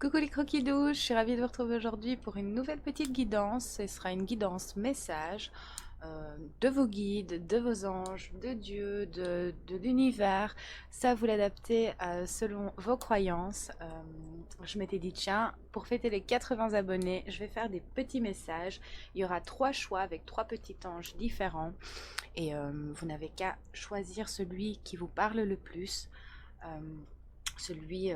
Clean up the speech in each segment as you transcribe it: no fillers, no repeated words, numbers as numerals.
Coucou les croquis-doux, je suis ravie de vous retrouver aujourd'hui pour une nouvelle petite guidance. Ce sera une guidance message de vos guides, de vos anges, de Dieu, de l'univers. Ça, vous l'adaptez selon vos croyances. Je m'étais dit, tiens, pour fêter les 80 abonnés, je vais faire des petits messages. Il y aura 3 choix avec 3 petits anges différents. Et vous n'avez qu'à choisir celui qui vous parle le plus. Euh, Celui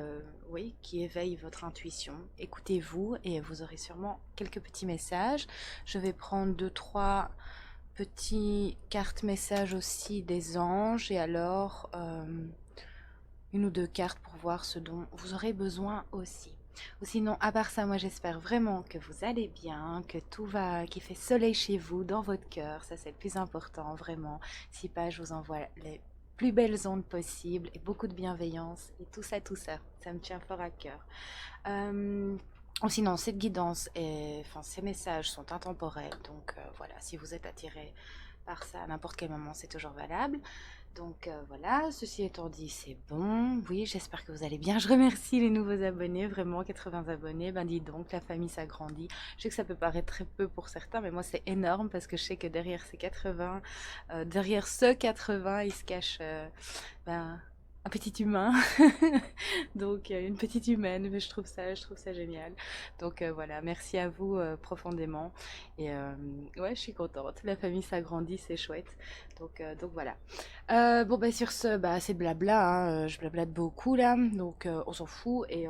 oui, qui éveille votre intuition. Écoutez-vous et vous aurez sûrement quelques petits messages. Je vais prendre 2, 3 petits cartes messages aussi des anges et alors 1 ou 2 cartes pour voir ce dont vous aurez besoin aussi. Ou sinon, à part ça, moi j'espère vraiment que vous allez bien, que tout va, qu'il fait soleil chez vous, dans votre cœur. Ça, c'est le plus important, vraiment. Si pas, je vous envoie les plus belles ondes possibles et beaucoup de bienveillance et tout ça, ça me tient fort à cœur. Ou sinon, cette guidance et enfin, ces messages sont intemporels, donc voilà, si vous êtes attiré par ça à n'importe quel moment, c'est toujours valable. Donc voilà, ceci étant dit, c'est bon. Oui, j'espère que vous allez bien. Je remercie les nouveaux abonnés, vraiment 80 abonnés. Ben dis donc, la famille s'agrandit. Je sais que ça peut paraître très peu pour certains, mais moi c'est énorme parce que je sais que derrière ces 80, derrière ce 80, il se cache ben, un petit humain. Donc une petite humaine, mais je trouve ça génial. Donc voilà, merci à vous profondément. Et ouais, je suis contente. La famille s'agrandit, c'est chouette. Donc voilà. Bon bah sur ce, bah c'est blabla, hein, je blablate beaucoup là, donc on s'en fout et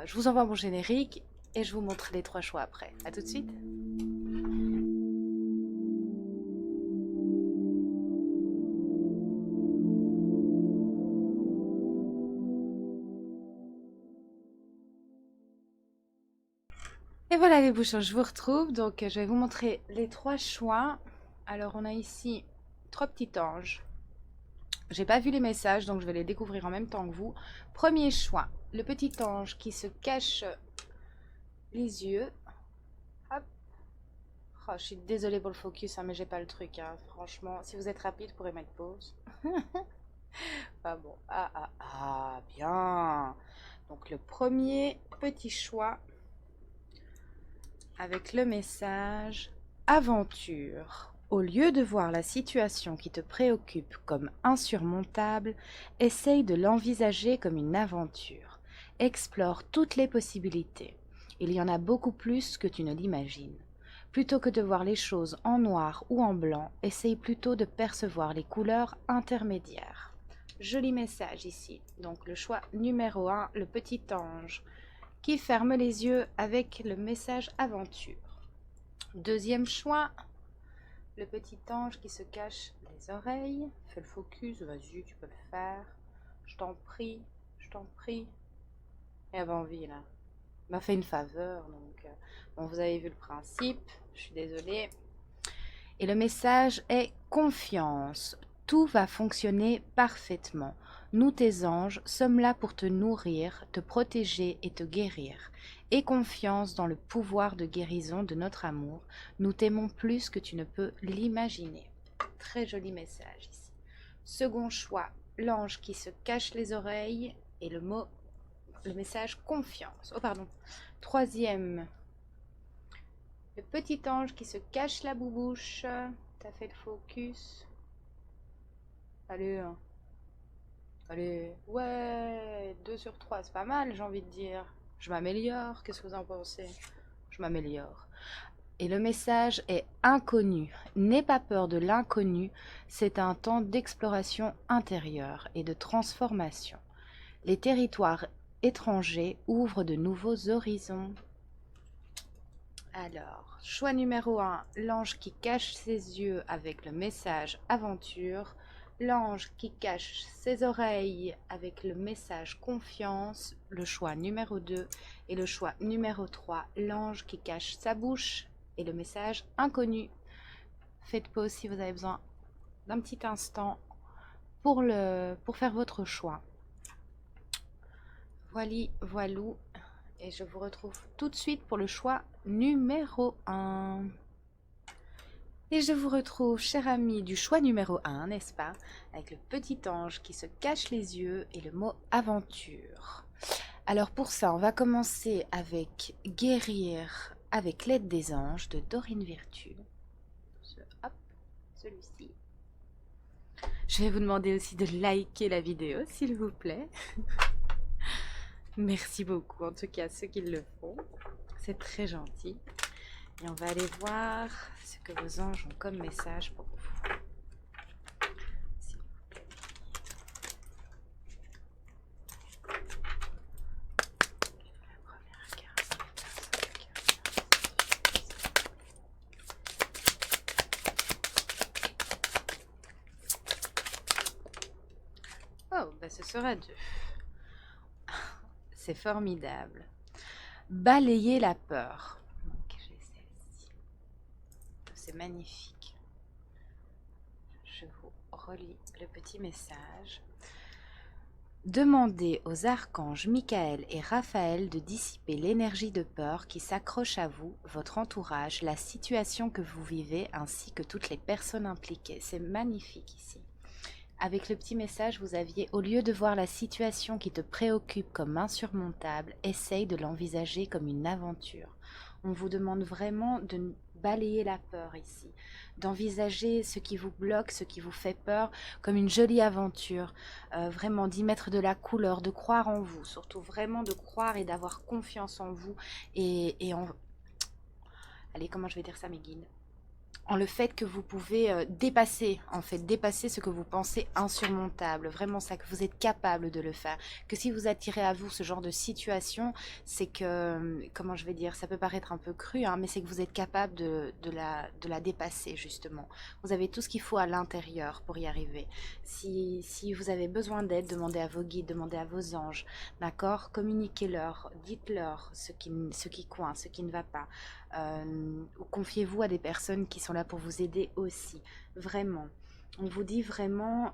je vous envoie mon générique et je vous montre les 3 choix après. À tout de suite. Et voilà les bouchons, je vous retrouve, donc je vais vous montrer les 3 choix. Alors on a ici 3 petits anges. J'ai pas vu les messages, donc je vais les découvrir en même temps que vous. Premier choix, le petit ange qui se cache les yeux. Hop. Oh, je suis désolée pour le focus, hein, mais j'ai pas le truc, hein. Franchement, si vous êtes rapide, vous pourrez mettre pause. Pas bon. Bien. Donc le premier petit choix avec le message aventure. Au lieu de voir la situation qui te préoccupe comme insurmontable, essaye de l'envisager comme une aventure. Explore toutes les possibilités. Il y en a beaucoup plus que tu ne l'imagines. Plutôt que de voir les choses en noir ou en blanc, essaye plutôt de percevoir les couleurs intermédiaires. Joli message ici. Donc le choix numéro 1, le petit ange qui ferme les yeux avec le message aventure. Deuxième choix, le petit ange qui se cache les oreilles. Fais le focus, vas-y, tu peux le faire. Je t'en prie, je t'en prie. Il avait envie là. Il m'a fait une faveur, donc bon, vous avez vu le principe. Je suis désolée. Et le message est confiance. Tout va fonctionner parfaitement. Nous, tes anges, sommes là pour te nourrir, te protéger et te guérir. Aie confiance dans le pouvoir de guérison de notre amour. Nous t'aimons plus que tu ne peux l'imaginer. Très joli message ici. Second choix, l'ange qui se cache les oreilles et le message confiance. Oh pardon. Troisième, le petit ange qui se cache la boubouche. T'as fait le focus. Allez, hein. Allez. Ouais, 2 sur 3, c'est pas mal, j'ai envie de dire. Je m'améliore, qu'est-ce que vous en pensez? Je m'améliore. Et le message est inconnu. N'aie pas peur de l'inconnu, c'est un temps d'exploration intérieure et de transformation. Les territoires étrangers ouvrent de nouveaux horizons. Alors, choix numéro 1, l'ange qui cache ses yeux avec le message aventure. L'ange qui cache ses oreilles avec le message confiance. Le choix numéro 2. Et le choix numéro 3, l'ange qui cache sa bouche et le message inconnu. Faites pause si vous avez besoin d'un petit instant pour faire votre choix. Voili, voilou. Et je vous retrouve tout de suite pour le choix numéro 1. Et je vous retrouve, cher ami, du choix numéro 1, n'est-ce pas? Avec le petit ange qui se cache les yeux et le mot aventure. Alors pour ça, on va commencer avec Guérir avec l'aide des anges de Dorine Virtue. Hop, celui-ci. Je vais vous demander aussi de liker la vidéo, s'il vous plaît. Merci beaucoup, en tout cas, ceux qui le font. C'est très gentil. Et on va aller voir ce que vos anges ont comme message pour vous. S'il vous plaît. La première carte. Oh, bah ce sera 2. C'est formidable. Balayer la peur. Donc, j'ai celle-ci. C'est magnifique. Je vous relis le petit message. Demandez aux archanges Michael et Raphaël de dissiper l'énergie de peur qui s'accroche à vous, votre entourage, la situation que vous vivez ainsi que toutes les personnes impliquées. C'est magnifique ici. Avec le petit message, vous aviez, au lieu de voir la situation qui te préoccupe comme insurmontable, essaye de l'envisager comme une aventure. On vous demande vraiment de balayer la peur ici, d'envisager ce qui vous bloque, ce qui vous fait peur, comme une jolie aventure, vraiment d'y mettre de la couleur, de croire en vous, surtout vraiment de croire et d'avoir confiance en vous et en... Allez, comment je vais dire ça, mes guides? En le fait que vous pouvez dépasser, en fait, dépasser ce que vous pensez insurmontable, vraiment ça, que vous êtes capable de le faire, que si vous attirez à vous ce genre de situation, c'est que, comment je vais dire, ça peut paraître un peu cru, hein, mais c'est que vous êtes capable de la dépasser, justement. Vous avez tout ce qu'il faut à l'intérieur pour y arriver. Si vous avez besoin d'aide, demandez à vos guides, demandez à vos anges, d'accord? Communiquez-leur, dites-leur ce qui coince, ce qui ne va pas. Confiez-vous à des personnes qui sont là pour vous aider aussi, vraiment. On vous dit vraiment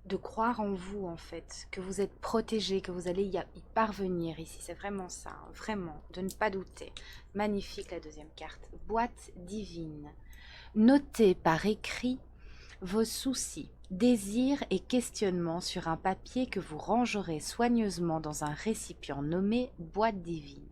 de croire en vous en fait, que vous êtes protégé, que vous allez y parvenir ici, c'est vraiment ça, hein, vraiment, de ne pas douter. Magnifique la deuxième carte, boîte divine. Notez par écrit vos soucis, désirs et questionnements sur un papier que vous rangerez soigneusement dans un récipient nommé boîte divine,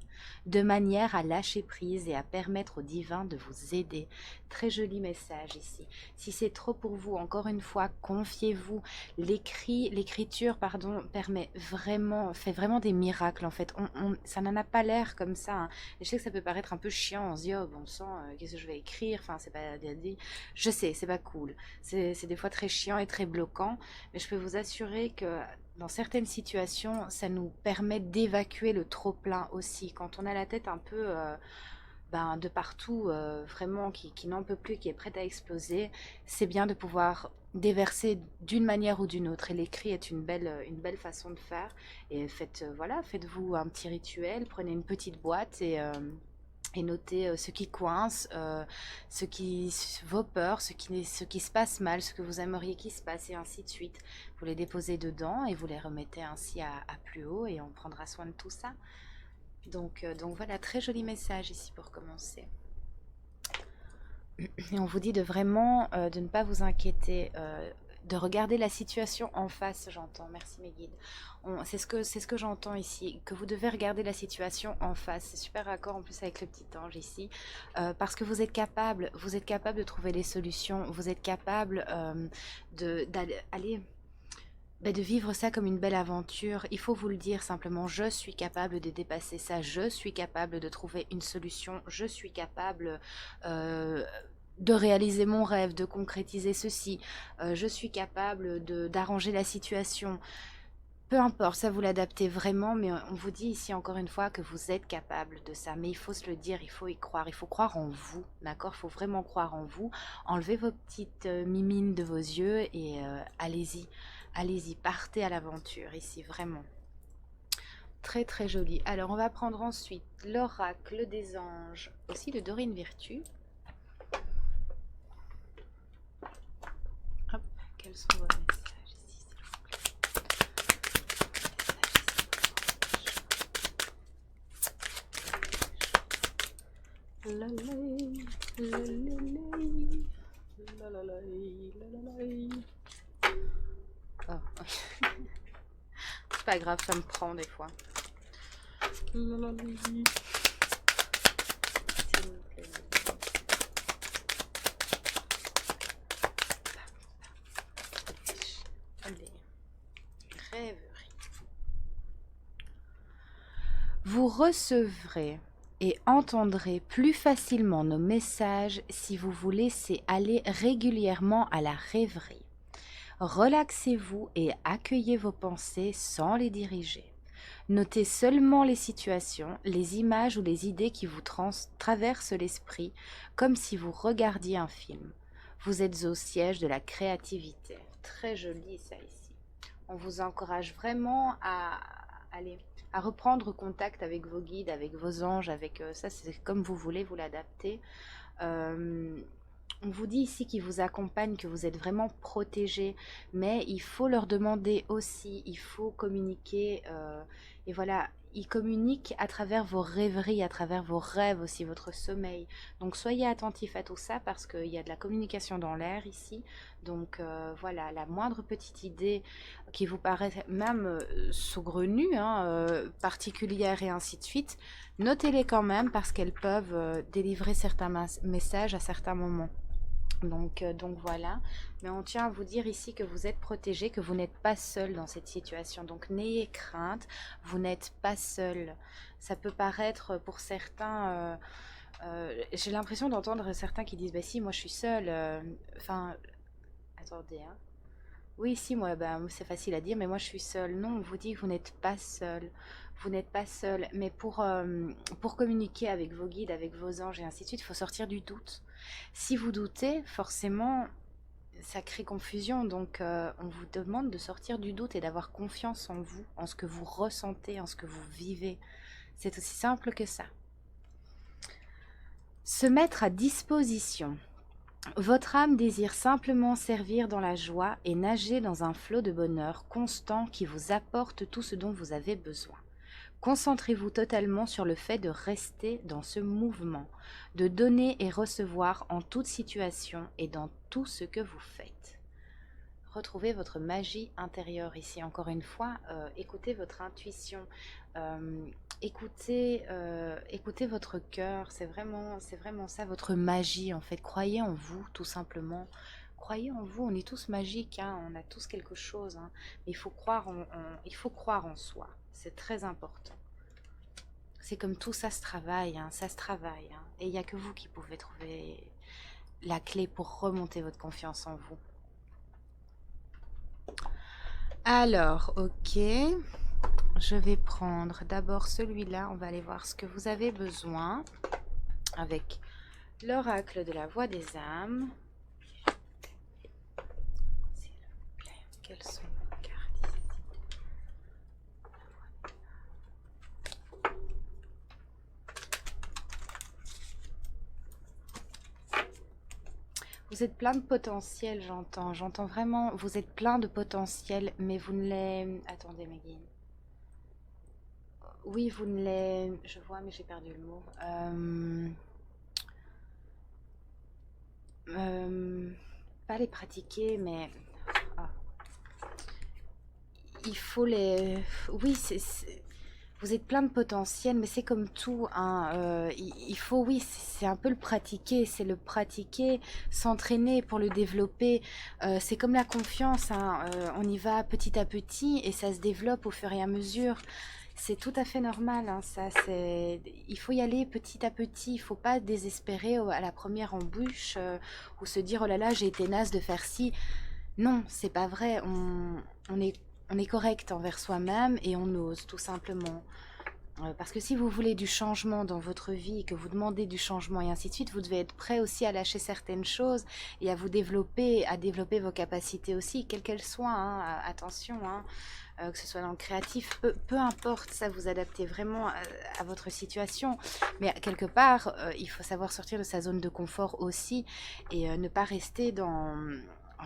de manière à lâcher prise et à permettre au divin de vous aider. Très joli message ici. Si c'est trop pour vous, encore une fois, confiez-vous. L'écriture, pardon, fait vraiment des miracles en fait. Ça n'en a pas l'air comme ça, hein. Je sais que ça peut paraître un peu chiant, on se dit oh bon sang, qu'est-ce que je vais écrire, enfin c'est pas dit. Je sais, c'est pas cool. C'est des fois très chiant et très bloquant, mais je peux vous assurer que dans certaines situations, ça nous permet d'évacuer le trop-plein aussi. Quand on a la tête un peu de partout, vraiment, qui n'en peut plus, qui est prête à exploser, c'est bien de pouvoir déverser d'une manière ou d'une autre. Et l'écrit est une belle façon de faire. Et faites-vous un petit rituel, prenez une petite boîte et notez ce qui coince, vos peurs, ce qui se passe mal, ce que vous aimeriez qu'il se passe, et ainsi de suite. Vous les déposez dedans et vous les remettez ainsi à plus haut et on prendra soin de tout ça. Donc voilà, très joli message ici pour commencer. Et on vous dit de vraiment de ne pas vous inquiéter, de regarder la situation en face, j'entends. Merci mes guides. C'est ce que j'entends ici, que vous devez regarder la situation en face. C'est super raccord en plus avec le petit ange ici, parce que vous êtes capable de trouver les solutions, vous êtes capable de vivre ça comme une belle aventure. Il faut vous le dire simplement, je suis capable de dépasser ça, je suis capable de trouver une solution, je suis capable de réaliser mon rêve, de concrétiser ceci, je suis capable d'arranger la situation. Peu importe, ça vous l'adaptez vraiment, mais on vous dit ici encore une fois que vous êtes capable de ça. Mais il faut se le dire, il faut y croire, il faut croire en vous, d'accord? Il faut vraiment croire en vous. Enlevez vos petites mimines de vos yeux et allez-y, allez-y, partez à l'aventure ici, vraiment. Très très joli. Alors on va prendre ensuite l'oracle des anges, aussi de Dorine Virtue. Hop, quels sont vos messages ici, s'il vous plaît? La la la la la la la la. Oh. pas grave, ça me prend des fois. Allez. Rêverie. Vous recevrez et entendrez plus facilement nos messages si vous vous laissez aller régulièrement à la rêverie. Relaxez-vous et accueillez vos pensées sans les diriger. Notez seulement les situations, les images ou les idées qui vous traversent l'esprit, comme si vous regardiez un film. Vous êtes au siège de la créativité. Très joli ça ici. On vous encourage vraiment à reprendre contact avec vos guides, avec vos anges, avec ça, c'est comme vous voulez, vous l'adapter. On vous dit ici qu'ils vous accompagnent, que vous êtes vraiment protégés, mais il faut leur demander aussi, il faut communiquer, et voilà, ils communiquent à travers vos rêveries, à travers vos rêves aussi, votre sommeil. Donc soyez attentifs à tout ça parce qu'il y a de la communication dans l'air ici. Donc voilà, la moindre petite idée qui vous paraît même saugrenue, particulière et ainsi de suite, notez-les quand même parce qu'elles peuvent délivrer certains messages à certains moments. Donc voilà, mais on tient à vous dire ici que vous êtes protégé, que vous n'êtes pas seul dans cette situation. Donc n'ayez crainte, vous n'êtes pas seul. Ça peut paraître pour certains, j'ai l'impression d'entendre certains qui disent, bah si, moi je suis seule. Enfin, attendez, hein. Oui, si, moi, bah, c'est facile à dire, mais moi je suis seule. Non, on vous dit que vous n'êtes pas seul. Vous n'êtes pas seul. Mais pour communiquer avec vos guides, avec vos anges et ainsi de suite, il faut sortir du doute. Si vous doutez, forcément, ça crée confusion. Donc, on vous demande de sortir du doute et d'avoir confiance en vous, en ce que vous ressentez, en ce que vous vivez. C'est aussi simple que ça. Se mettre à disposition. Votre âme désire simplement servir dans la joie et nager dans un flot de bonheur constant qui vous apporte tout ce dont vous avez besoin. Concentrez-vous totalement sur le fait de rester dans ce mouvement, de donner et recevoir en toute situation et dans tout ce que vous faites. Retrouvez votre magie intérieure ici. Encore une fois, écoutez votre intuition, écoutez votre cœur. C'est vraiment ça, votre magie en fait. Croyez en vous, tout simplement. Croyez en vous. On est tous magiques, hein, on a tous quelque chose. Hein, mais il faut croire en soi. C'est très important. C'est comme tout, ça se travaille, hein, ça se travaille. Hein, et il n'y a que vous qui pouvez trouver la clé pour remonter votre confiance en vous. Alors, ok, je vais prendre d'abord celui-là. On va aller voir ce que vous avez besoin avec l'oracle de la voix des âmes. S'il vous plaît, quelles sont vos cartes ici? Vous êtes plein de potentiel, j'entends. J'entends vraiment, vous êtes plein de potentiel, mais vous ne les... Attendez, Megan. Oui, vous ne les... Je vois, mais j'ai perdu le mot. Pas les pratiquer, mais... Ah. Il faut les... Oui, vous êtes plein de potentiel, mais c'est comme tout, hein. Il faut, oui, c'est un peu le pratiquer, c'est le pratiquer, s'entraîner pour le développer. C'est comme la confiance, hein. On y va petit à petit et ça se développe au fur et à mesure. C'est tout à fait normal, hein, ça. Il faut y aller petit à petit. Il ne faut pas désespérer à la première embûche ou se dire oh là là, j'ai été naze de faire ci. Non, c'est pas vrai. On est correct envers soi-même et on ose tout simplement. Parce que si vous voulez du changement dans votre vie, que vous demandez du changement et ainsi de suite, vous devez être prêt aussi à lâcher certaines choses et à développer vos capacités aussi, quelles qu'elles soient. Hein, attention, hein, que ce soit dans le créatif, peu importe, ça vous adaptez vraiment à votre situation. Mais quelque part, il faut savoir sortir de sa zone de confort aussi et ne pas rester dans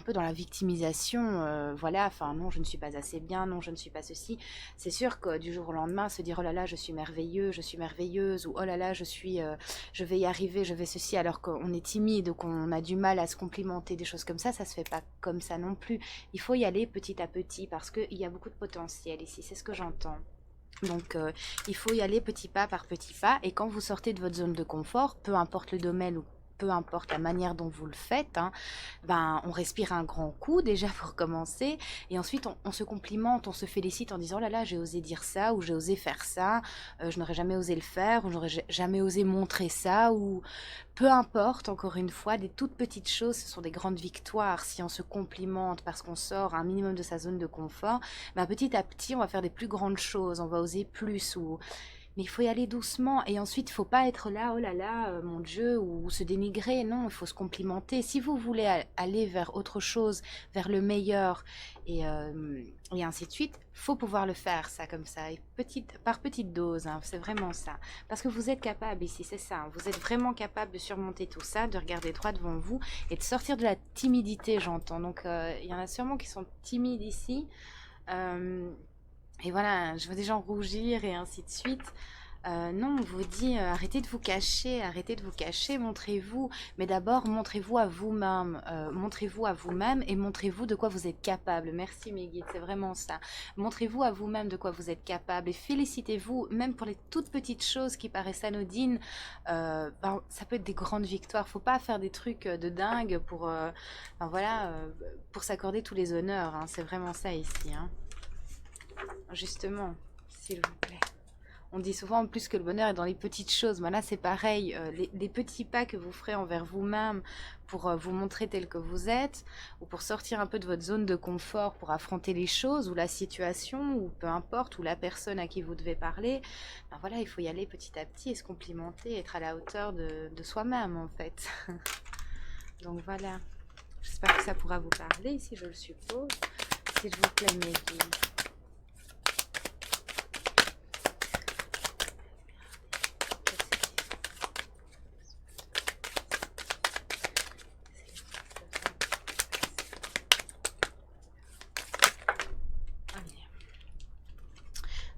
un peu dans la victimisation, voilà, enfin non, je ne suis pas assez bien, non, je ne suis pas ceci. C'est sûr que du jour au lendemain, se dire oh là là, je suis merveilleux, je suis merveilleuse, ou oh là là, je vais y arriver, je vais ceci, alors qu'on est timide ou qu'on a du mal à se complimenter, des choses comme ça se fait pas comme ça non plus. Il faut y aller petit à petit parce qu'il y a beaucoup de potentiel ici, c'est ce que j'entends. Donc, il faut y aller petit pas par petit pas. Et quand vous sortez de votre zone de confort, peu importe le domaine ou peu importe la manière dont vous le faites, hein, ben, on respire un grand coup déjà pour commencer. Et ensuite, on se complimente, on se félicite en disant oh là là, j'ai osé dire ça ou j'ai osé faire ça. Je n'aurais jamais osé le faire ou j'aurais jamais osé montrer ça. Ou peu importe, encore une fois, des toutes petites choses, ce sont des grandes victoires. Si on se complimente parce qu'on sort un minimum de sa zone de confort, ben petit à petit, on va faire des plus grandes choses, on va oser plus. Mais il faut y aller doucement. Et ensuite, il ne faut pas être là, oh là là, mon Dieu, ou se dénigrer. Non, il faut se complimenter. Si vous voulez aller vers autre chose, vers le meilleur, et ainsi de suite, faut pouvoir le faire, ça, comme ça, et par petite dose, hein, c'est vraiment ça. Parce que vous êtes capable ici, c'est ça. Vous êtes vraiment capable de surmonter tout ça, de regarder droit devant vous et de sortir de la timidité, j'entends. Donc, il y en a sûrement qui sont timides ici. Euh, et voilà, je vois des gens rougir et ainsi de suite. Non, on vous dit arrêtez de vous cacher, montrez-vous. Mais d'abord, montrez-vous à vous-même et montrez-vous de quoi vous êtes capable. Merci mes guides, c'est vraiment ça. Montrez-vous à vous-même de quoi vous êtes capable et félicitez-vous, même pour les toutes petites choses qui paraissent anodines. Ben, ça peut être des grandes victoires. Faut pas faire des trucs de dingue ben voilà, pour s'accorder tous les honneurs, hein. C'est vraiment ça ici, hein. Justement, s'il vous plaît. On dit souvent en plus que le bonheur est dans les petites choses. Mais là, c'est pareil. Les petits pas que vous ferez envers vous-même pour vous montrer tel que vous êtes, ou pour sortir un peu de votre zone de confort, pour affronter les choses, ou la situation, ou peu importe, ou la personne à qui vous devez parler. Ben voilà, il faut y aller petit à petit et se complimenter, être à la hauteur de soi-même, en fait. Donc voilà. J'espère que ça pourra vous parler, si je le suppose. S'il vous plaît, mes guides.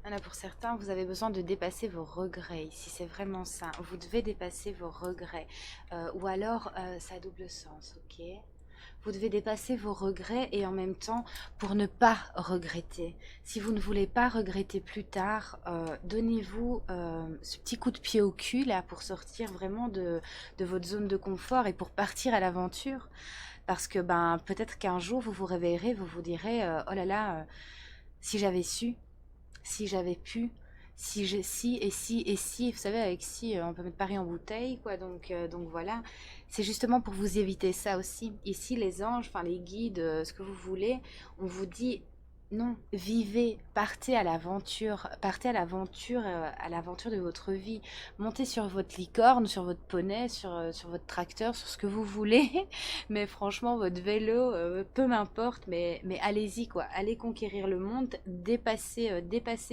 Voilà, pour certains, vous avez besoin de dépasser vos regrets. Ici, c'est vraiment ça. Vous devez dépasser vos regrets. Ou alors, ça a double sens, ok? Vous devez dépasser vos regrets et en même temps, pour ne pas regretter. Si vous ne voulez pas regretter plus tard, donnez-vous ce petit coup de pied au cul, là, pour sortir vraiment de votre zone de confort et pour partir à l'aventure. Parce que, ben, peut-être qu'un jour, vous vous réveillerez, vous vous direz, oh là là, si j'avais su, si j'avais pu, si et si et si, vous savez, avec si, on peut mettre Paris en bouteille, quoi. Donc voilà, c'est justement pour vous éviter ça aussi. Ici, les anges, enfin les guides, ce que vous voulez, on vous dit non, vivez, partez à l'aventure de votre vie. Montez sur votre licorne, sur votre poney, sur votre tracteur, sur ce que vous voulez. Mais franchement, votre vélo, peu m'importe, mais allez-y, quoi. Allez conquérir le monde, dépasser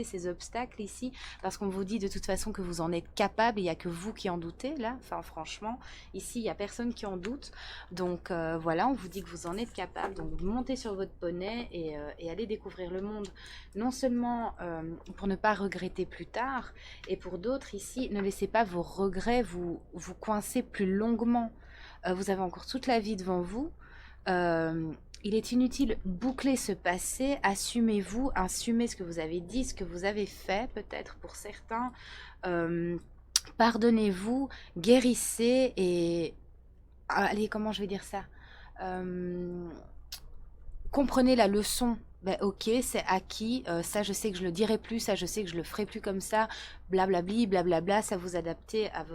ces obstacles ici, parce qu'on vous dit de toute façon que vous en êtes capable, il n'y a que vous qui en doutez, là. Enfin, franchement, ici, il n'y a personne qui en doute. Donc, voilà, on vous dit que vous en êtes capable. Donc, montez sur votre poney et allez découvrir le monde. Non seulement pour ne pas regretter plus tard, et pour d'autres ici, ne laissez pas vos regrets vous coincer plus longuement. Vous avez encore toute la vie devant vous. Il est inutile boucler ce passé, assumez-vous, assumez ce que vous avez dit, ce que vous avez fait peut-être pour certains, pardonnez-vous, guérissez et allez, comment je vais dire ça, comprenez la leçon. Ben ok, c'est acquis, ça je sais que je le dirai plus, ça je sais que je le ferai plus comme ça, blablabli, blablabla, ça vous adaptez à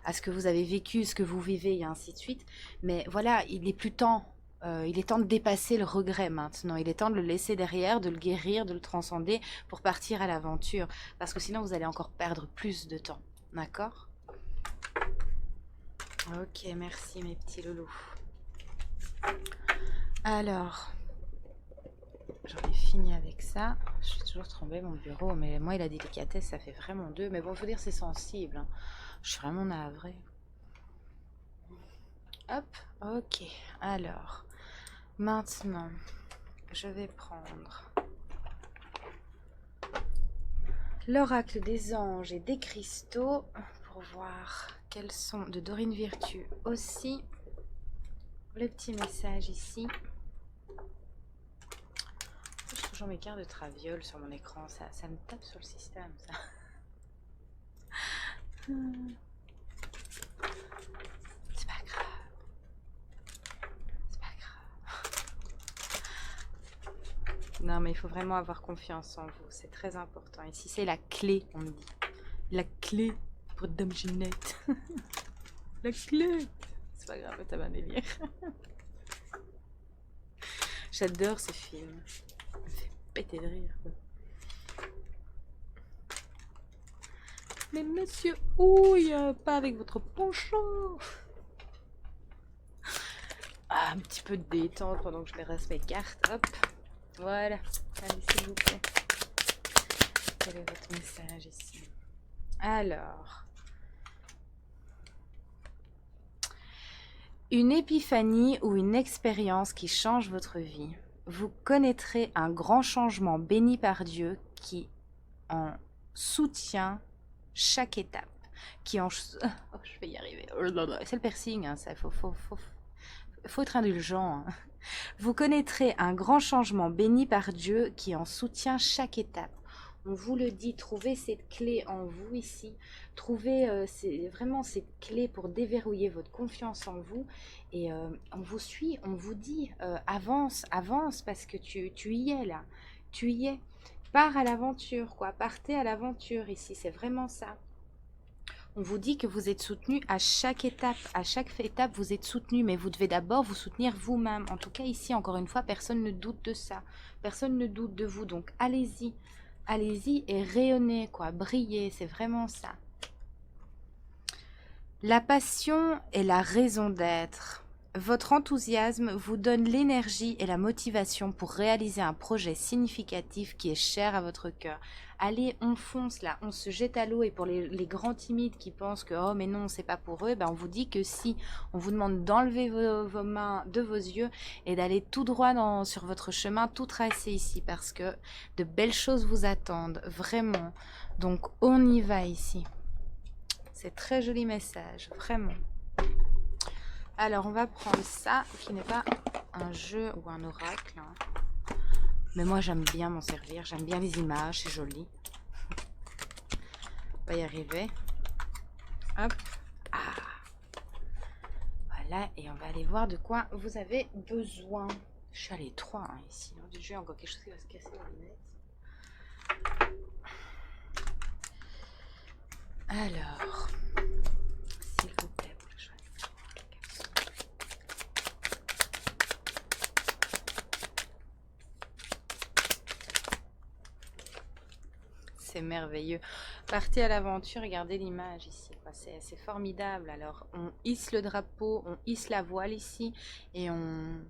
à ce que vous avez vécu, ce que vous vivez et ainsi de suite. Mais voilà, il est temps de dépasser le regret maintenant, il est temps de le laisser derrière, de le guérir, de le transcender pour partir à l'aventure, parce que sinon vous allez encore perdre plus de temps, d'accord? Ok, merci mes petits loulous. Alors... J'en ai fini avec ça. Je suis toujours trembler mon bureau, mais moi et la délicatesse, ça fait vraiment deux. Mais bon, faut dire c'est sensible, hein. Je suis vraiment navrée. Hop, ok. Alors, Maintenant, je vais prendre l'oracle des anges et des cristaux pour voir quels sont, de Dorine Virtue aussi, le petit message ici. J'ai toujours mes cartes de traviole sur mon écran, ça me tape sur le système, ça. C'est pas grave. C'est pas grave. Non, mais il faut vraiment avoir confiance en vous, c'est très important. Ici, c'est la clé, on me dit. La clé pour Dame Ginette. La clé. C'est pas grave, t'as un délire. J'adore ce film. Ça me fait péter de rire, quoi. Mais monsieur Houille, pas avec votre poncho. Ah, un petit peu de détente pendant que je reste mes cartes. Hop, voilà. Allez, s'il vous plaît. Quel est votre message ici? Alors, une épiphanie ou une expérience qui change votre vie. Vous connaîtrez un grand changement béni par Dieu qui en soutient chaque étape. Oh, je vais y arriver. C'est le piercing, hein, ça, faut être indulgent. Hein. Vous connaîtrez un grand changement béni par Dieu qui en soutient chaque étape. On vous le dit, trouvez cette clé en vous ici, trouvez vraiment cette clé pour déverrouiller votre confiance en vous et on vous suit, on vous dit avance, avance parce que tu y es là, tu y es. Pars à l'aventure, quoi, partez à l'aventure ici, c'est vraiment ça. On vous dit que vous êtes soutenu à chaque étape vous êtes soutenu, mais vous devez d'abord vous soutenir vous-même. En tout cas ici, encore une fois, personne ne doute de ça, personne ne doute de vous, donc allez-y, allez-y et rayonnez, quoi, brillez, c'est vraiment ça. La passion est la raison d'être. Votre enthousiasme vous donne l'énergie et la motivation pour réaliser un projet significatif qui est cher à votre cœur. Allez, on fonce là, on se jette à l'eau et pour les grands timides qui pensent que oh mais non c'est pas pour eux, ben on vous dit que si, on vous demande d'enlever vos mains de vos yeux et d'aller tout droit sur votre chemin tout tracé ici parce que de belles choses vous attendent, vraiment. Donc on y va ici. C'est très joli message, vraiment. Alors, on va prendre ça, qui n'est pas un jeu ou un oracle. Hein. Mais moi, j'aime bien m'en servir. J'aime bien les images, c'est joli. On va y arriver. Hop. Ah. Voilà, et on va aller voir de quoi vous avez besoin. Je suis à les 3 hein, ici. J'ai encore quelque chose qui va se casser la lunette. Alors, s'il vous plaît, pour le choix. C'est merveilleux. Partez à l'aventure, regardez l'image ici. C'est formidable. Alors, on hisse le drapeau, on hisse la voile ici et on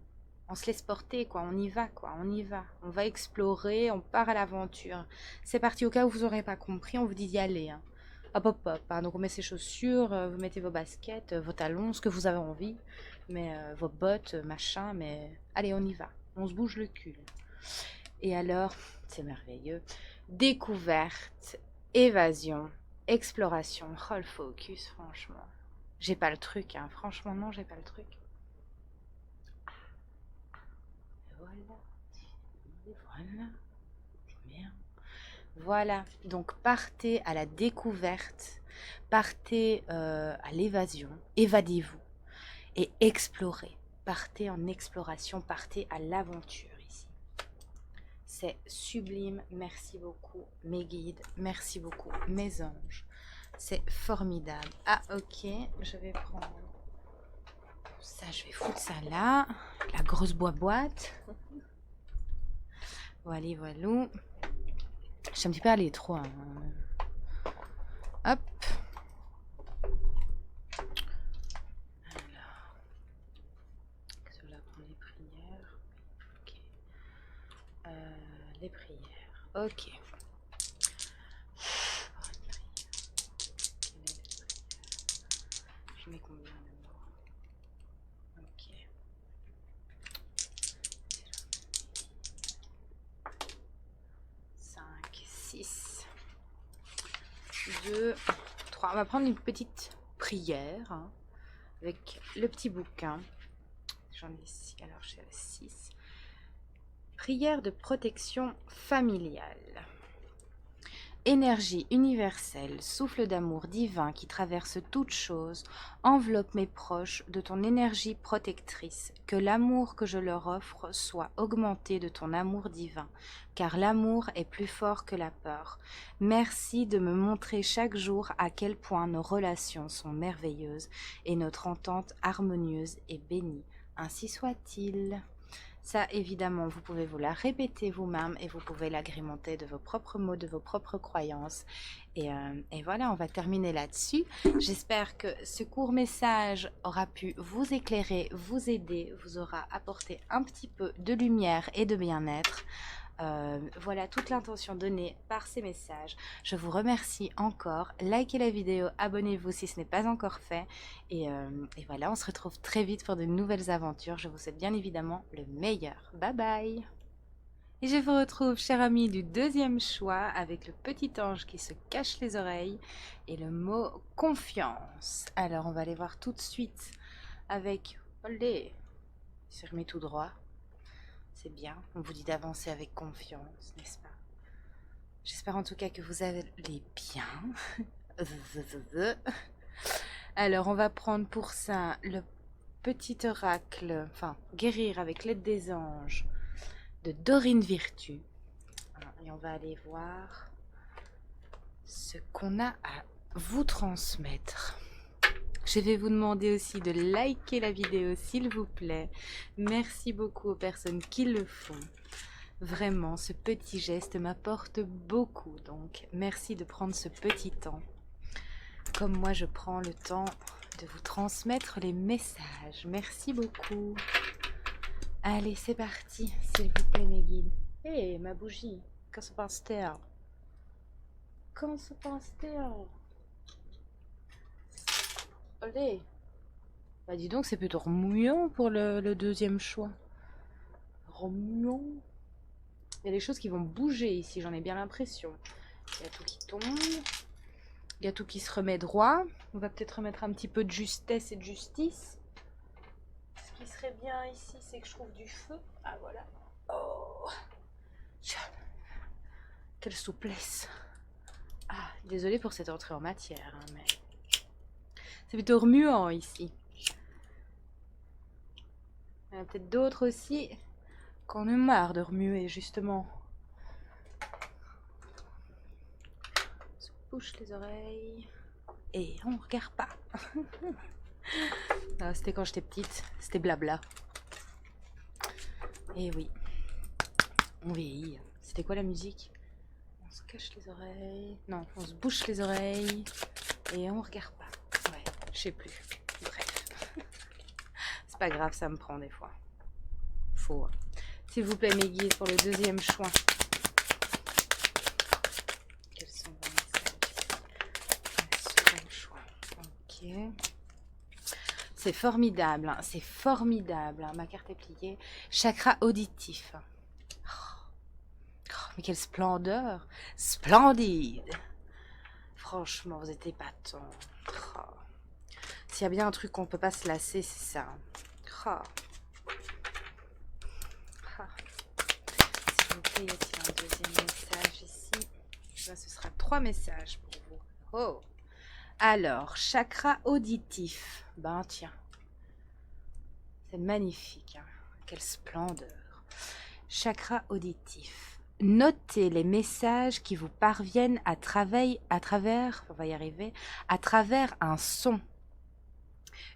se laisse porter, quoi. On y va, quoi. On y va. On va explorer, on part à l'aventure. C'est parti. Au cas où vous n'aurez pas compris, on vous dit d'y aller. Hein. Hop, hop, hop. Hein. Donc, on met ses chaussures, vous mettez vos baskets, vos talons, ce que vous avez envie. Mais vos bottes, machin. Mais allez, on y va. On se bouge le cul. Et alors, c'est merveilleux. Découverte, évasion, exploration. Oh, le focus, franchement. J'ai pas le truc, hein. Franchement, non, j'ai pas le truc. Voilà. Voilà. Bien. Voilà. Donc, partez à la découverte. Partez à l'évasion. Évadez-vous. Et explorez. Partez en exploration. Partez à l'aventure. C'est sublime, merci beaucoup mes guides, merci beaucoup mes anges, c'est formidable. Ah ok, je vais prendre ça, je vais foutre ça là, la grosse boîte. Voilà, voilà. Je suis un petit peu à l'étroit. Hein. Hop. Alors, cela prend les prières. Ok. Les prières. Ok. Je mets combien de mots? Ok. 2, 3. On va prendre une petite prière hein, avec le petit bouquin. J'en ai ici, alors je suis à la 6. Prière de protection familiale. Énergie universelle, souffle d'amour divin qui traverse toute chose, enveloppe mes proches de ton énergie protectrice, que l'amour que je leur offre soit augmenté de ton amour divin, car l'amour est plus fort que la peur. Merci de me montrer chaque jour à quel point nos relations sont merveilleuses et notre entente harmonieuse et bénie. Ainsi soit-il. Ça, évidemment, vous pouvez vous la répéter vous-même et vous pouvez l'agrémenter de vos propres mots, de vos propres croyances. Et voilà, on va terminer là-dessus. J'espère que ce court message aura pu vous éclairer, vous aider, vous aura apporté un petit peu de lumière et de bien-être. Voilà toute l'intention donnée par ces messages. Je vous remercie encore. Likez la vidéo, abonnez-vous si ce n'est pas encore fait. Et voilà, on se retrouve très vite pour de nouvelles aventures. Je vous souhaite bien évidemment le meilleur. Bye bye. Et je vous retrouve, chers amis, du deuxième choix avec le petit ange qui se cache les oreilles et le mot confiance. Alors, on va aller voir tout de suite avec... Olé, il se remet tout droit. C'est bien, on vous dit d'avancer avec confiance, n'est-ce pas? J'espère en tout cas que vous allez bien. Alors, on va prendre pour ça le petit oracle, enfin, guérir avec l'aide des anges de Dorine Virtue. Et on va aller voir ce qu'on a à vous transmettre. Je vais vous demander aussi de liker la vidéo s'il vous plaît. Merci beaucoup aux personnes qui le font. Vraiment, ce petit geste m'apporte beaucoup. Donc, merci de prendre ce petit temps. Comme moi, je prends le temps de vous transmettre les messages. Merci beaucoup. Allez, c'est parti, s'il vous plaît, mes guides. Hé, ma bougie, qu'en se passe-t-il? Qu'en se passe-t-il? Allez. Bah dis donc, c'est plutôt remuant pour le deuxième choix. Remuant. Il y a des choses qui vont bouger ici, j'en ai bien l'impression. Il y a tout qui tombe. Il y a tout qui se remet droit. On va peut-être remettre un petit peu de justesse et de justice. Ce qui serait bien ici, c'est que je trouve du feu. Ah voilà. Oh. Quelle souplesse. Ah, désolée pour cette entrée en matière, hein, mais... C'est plutôt remuant ici. Il y en a peut-être d'autres aussi qu'on a marre de remuer, justement. On se bouche les oreilles. Et on regarde pas. C'était quand j'étais petite. C'était blabla. Et oui. On vieillit. C'était quoi la musique? On se cache les oreilles. Non, on se bouche les oreilles. Et on regarde pas. Ouais, je sais plus. Bref. C'est pas grave, ça me prend des fois. Faut. S'il vous plaît, mes guides, pour le deuxième choix. Quels sont vos messages? Le second choix. Ok. C'est formidable, hein, c'est formidable. Hein, ma carte est pliée. Chakra auditif. Oh, mais quelle splendeur! Splendide! Franchement, vous êtes épatants. Oh. S'il y a bien un truc qu'on ne peut pas se lasser, c'est ça. Oh. Oh. S'il vous plaît, y a-t-il un deuxième message ici? Là, ce sera 3 messages pour vous. Oh! Alors, chakra auditif. Ben tiens. C'est magnifique. Hein. Quelle splendeur. Chakra auditif. Notez les messages qui vous parviennent à travers, on va y arriver, à travers un son,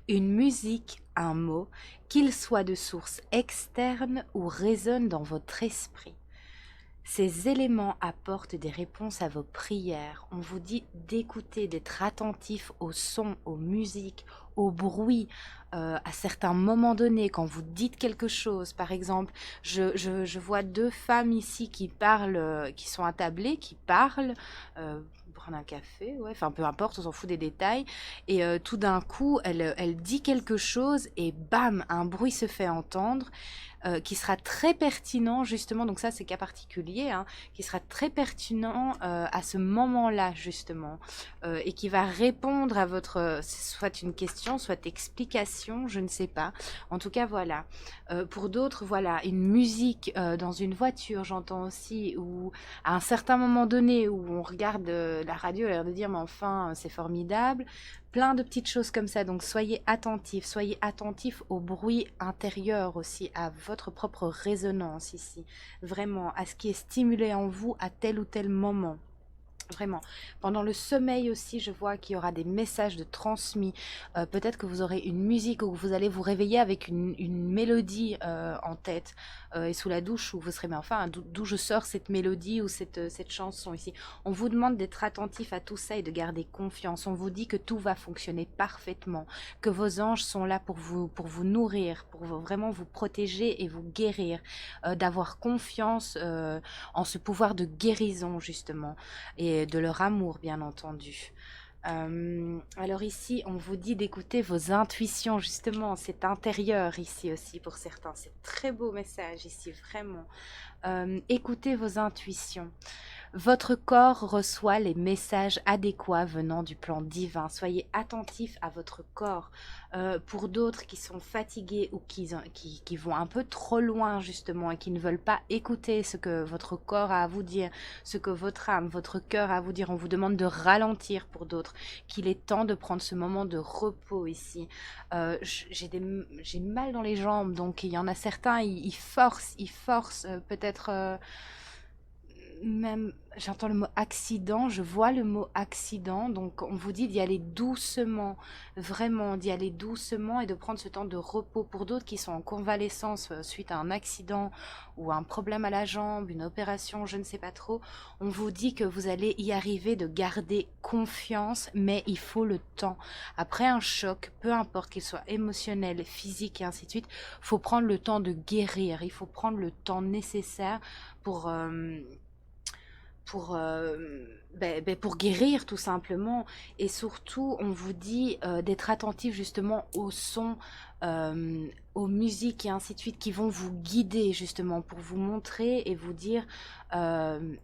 une musique, un mot, qu'il soit de source externe ou résonne dans votre esprit. Ces éléments apportent des réponses à vos prières. On vous dit d'écouter, d'être attentif aux sons, aux musiques, au bruit, à certains moments donnés, quand vous dites quelque chose. Par exemple, je vois 2 femmes ici qui parlent, qui sont attablées, qui parlent, prendre un café, ouais, enfin peu importe, on s'en fout des détails. Et tout d'un coup, elle dit quelque chose et bam, un bruit se fait entendre. qui sera très pertinent justement, donc ça c'est cas particulier, hein, qui sera très pertinent à ce moment-là justement, et qui va répondre à votre, soit une question, soit explication, je ne sais pas. En tout cas, voilà. Pour d'autres, voilà, une musique dans une voiture, j'entends aussi, ou à un certain moment donné où on regarde la radio, a l'air de dire, mais enfin, c'est formidable. Plein de petites choses comme ça, donc soyez attentifs au bruit intérieur aussi, à votre propre résonance ici, vraiment, à ce qui est stimulé en vous à tel ou tel moment. Vraiment. Pendant le sommeil aussi, je vois qu'il y aura des messages de transmis. Peut-être que vous aurez une musique où vous allez vous réveiller avec une mélodie en tête et sous la douche où vous serez, mais enfin, d'où je sors cette mélodie ou cette chanson ici. On vous demande d'être attentif à tout ça et de garder confiance. On vous dit que tout va fonctionner parfaitement, que vos anges sont là pour vous nourrir, pour vraiment vous protéger et vous guérir, d'avoir confiance en ce pouvoir de guérison justement et de leur amour, bien entendu. Alors ici, on vous dit d'écouter vos intuitions, justement, c'est intérieur ici aussi pour certains. C'est très beau message ici, vraiment. Écoutez vos intuitions. Votre corps reçoit les messages adéquats venant du plan divin. Soyez attentifs à votre corps. Pour d'autres qui sont fatigués ou qui vont un peu trop loin justement et qui ne veulent pas écouter ce que votre corps a à vous dire, ce que votre âme, votre cœur a à vous dire, on vous demande de ralentir pour d'autres, qu'il est temps de prendre ce moment de repos ici. J'ai mal dans les jambes, donc il y en a certains, ils forcent peut-être... même, j'entends le mot accident, je vois le mot accident, donc on vous dit d'y aller doucement, vraiment d'y aller doucement et de prendre ce temps de repos. Pour d'autres qui sont en convalescence suite à un accident ou un problème à la jambe, une opération, je ne sais pas trop, on vous dit que vous allez y arriver, de garder confiance, mais il faut le temps. Après un choc, peu importe qu'il soit émotionnel, physique et ainsi de suite, il faut prendre le temps de guérir, il faut prendre le temps nécessaire pour... pour guérir tout simplement. Et surtout, on vous dit d'être attentif justement aux sons, aux musiques et ainsi de suite qui vont vous guider justement pour vous montrer et vous dire euh,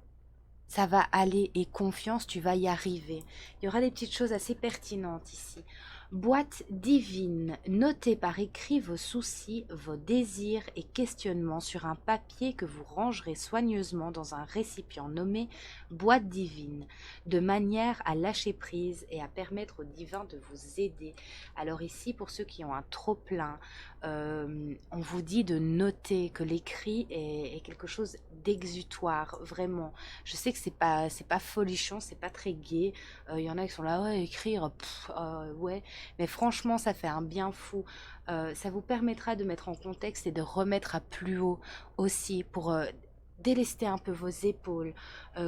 ça va aller et confiance, tu vas y arriver. Il y aura des petites choses assez pertinentes ici. Boîte divine, notez par écrit vos soucis, vos désirs et questionnements sur un papier que vous rangerez soigneusement dans un récipient nommé boîte divine, de manière à lâcher prise et à permettre au divin de vous aider. Alors ici, pour ceux qui ont un trop-plein, on vous dit de noter que l'écrit est quelque chose d'exutoire, vraiment. Je sais que c'est pas folichon, c'est pas très gai. Il y en a qui sont là, ouais, écrire, ouais. Mais franchement, ça fait un bien fou. Ça vous permettra de mettre en contexte et de remettre à plus haut aussi pour délester un peu vos épaules.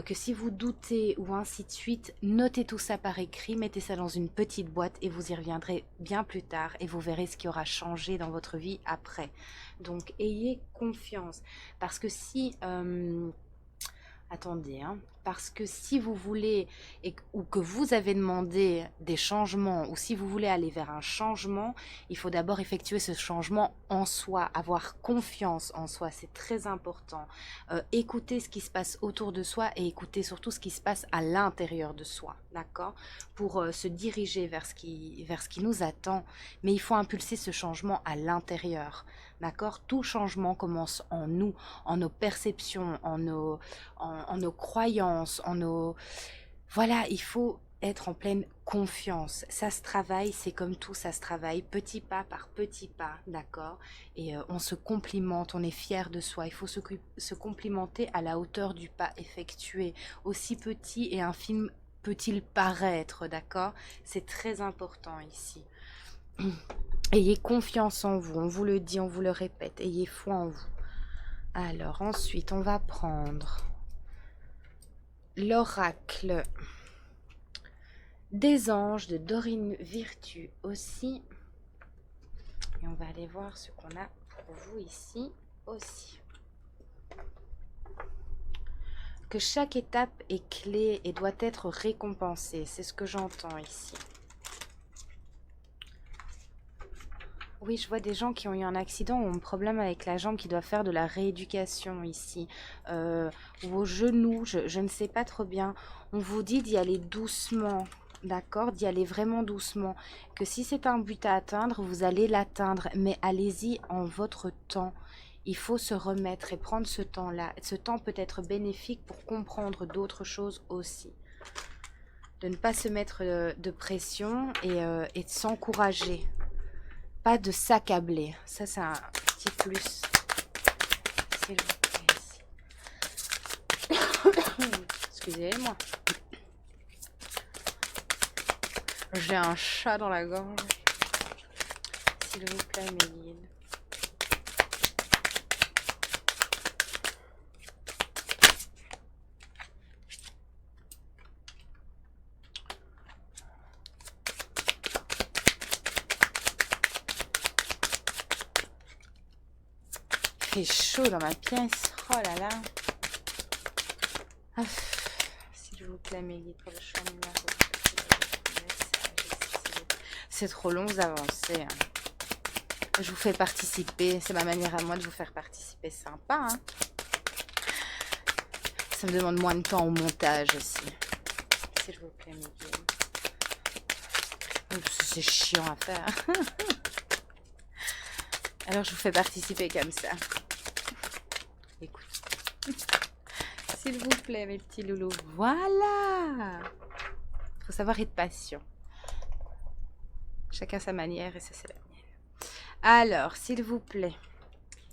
Que si vous doutez ou ainsi de suite, notez tout ça par écrit, mettez ça dans une petite boîte et vous y reviendrez bien plus tard et vous verrez ce qui aura changé dans votre vie après. Donc, ayez confiance. Parce que si... attendez, hein, parce que si vous voulez ou que vous avez demandé des changements ou si vous voulez aller vers un changement, il faut d'abord effectuer ce changement en soi, avoir confiance en soi, c'est très important. Écouter ce qui se passe autour de soi et écouter surtout ce qui se passe à l'intérieur de soi, d'accord? Pour se diriger vers vers ce qui nous attend, mais il faut impulser ce changement à l'intérieur, d'accord? Tout changement commence en nous, en nos perceptions, en nos croyances, en nos... Voilà, il faut être en pleine confiance. Ça se travaille, c'est comme tout, ça se travaille petit pas par petit pas, d'accord? Et on se complimente, on est fier de soi. Il faut se complimenter à la hauteur du pas effectué, aussi petit et infime peut-il paraître, d'accord? C'est très important ici. Ayez confiance en vous, on vous le dit, on vous le répète, ayez foi en vous. Alors ensuite, on va prendre l'oracle des anges de Dorine Virtue aussi. Et on va aller voir ce qu'on a pour vous ici aussi. Que chaque étape est clé et doit être récompensée. C'est ce que j'entends ici. Oui, je vois des gens qui ont eu un accident ou un problème avec la jambe qui doivent faire de la rééducation ici. Euh, ou au genou, je ne sais pas trop bien. On vous dit d'y aller doucement, d'accord? D'y aller vraiment doucement. Que si c'est un but à atteindre, vous allez l'atteindre. Mais allez-y en votre temps. Il faut se remettre et prendre ce temps-là. Ce temps peut être bénéfique pour comprendre d'autres choses aussi. De ne pas se mettre de pression et de s'encourager. Pas de s'accabler. Ça, c'est un petit plus. S'il vous plaît. Excusez-moi. J'ai un chat dans la gorge. S'il vous plaît, mes guides. Il fait chaud dans ma pièce. Oh là là. Ah, s'il vous plaît, mes guides, pour le choix numéro. C'est trop long, vous avancez. Hein. Je vous fais participer. C'est ma manière à moi de vous faire participer. Sympa, hein. Ça me demande moins de temps au montage aussi. S'il vous plaît, mes guides. C'est chiant à faire. Alors, je vous fais participer comme ça. Écoute. S'il vous plaît, mes petits loulous. Voilà. Il faut savoir être patient. Chacun sa manière et ça, c'est la mienne. Alors, s'il vous plaît.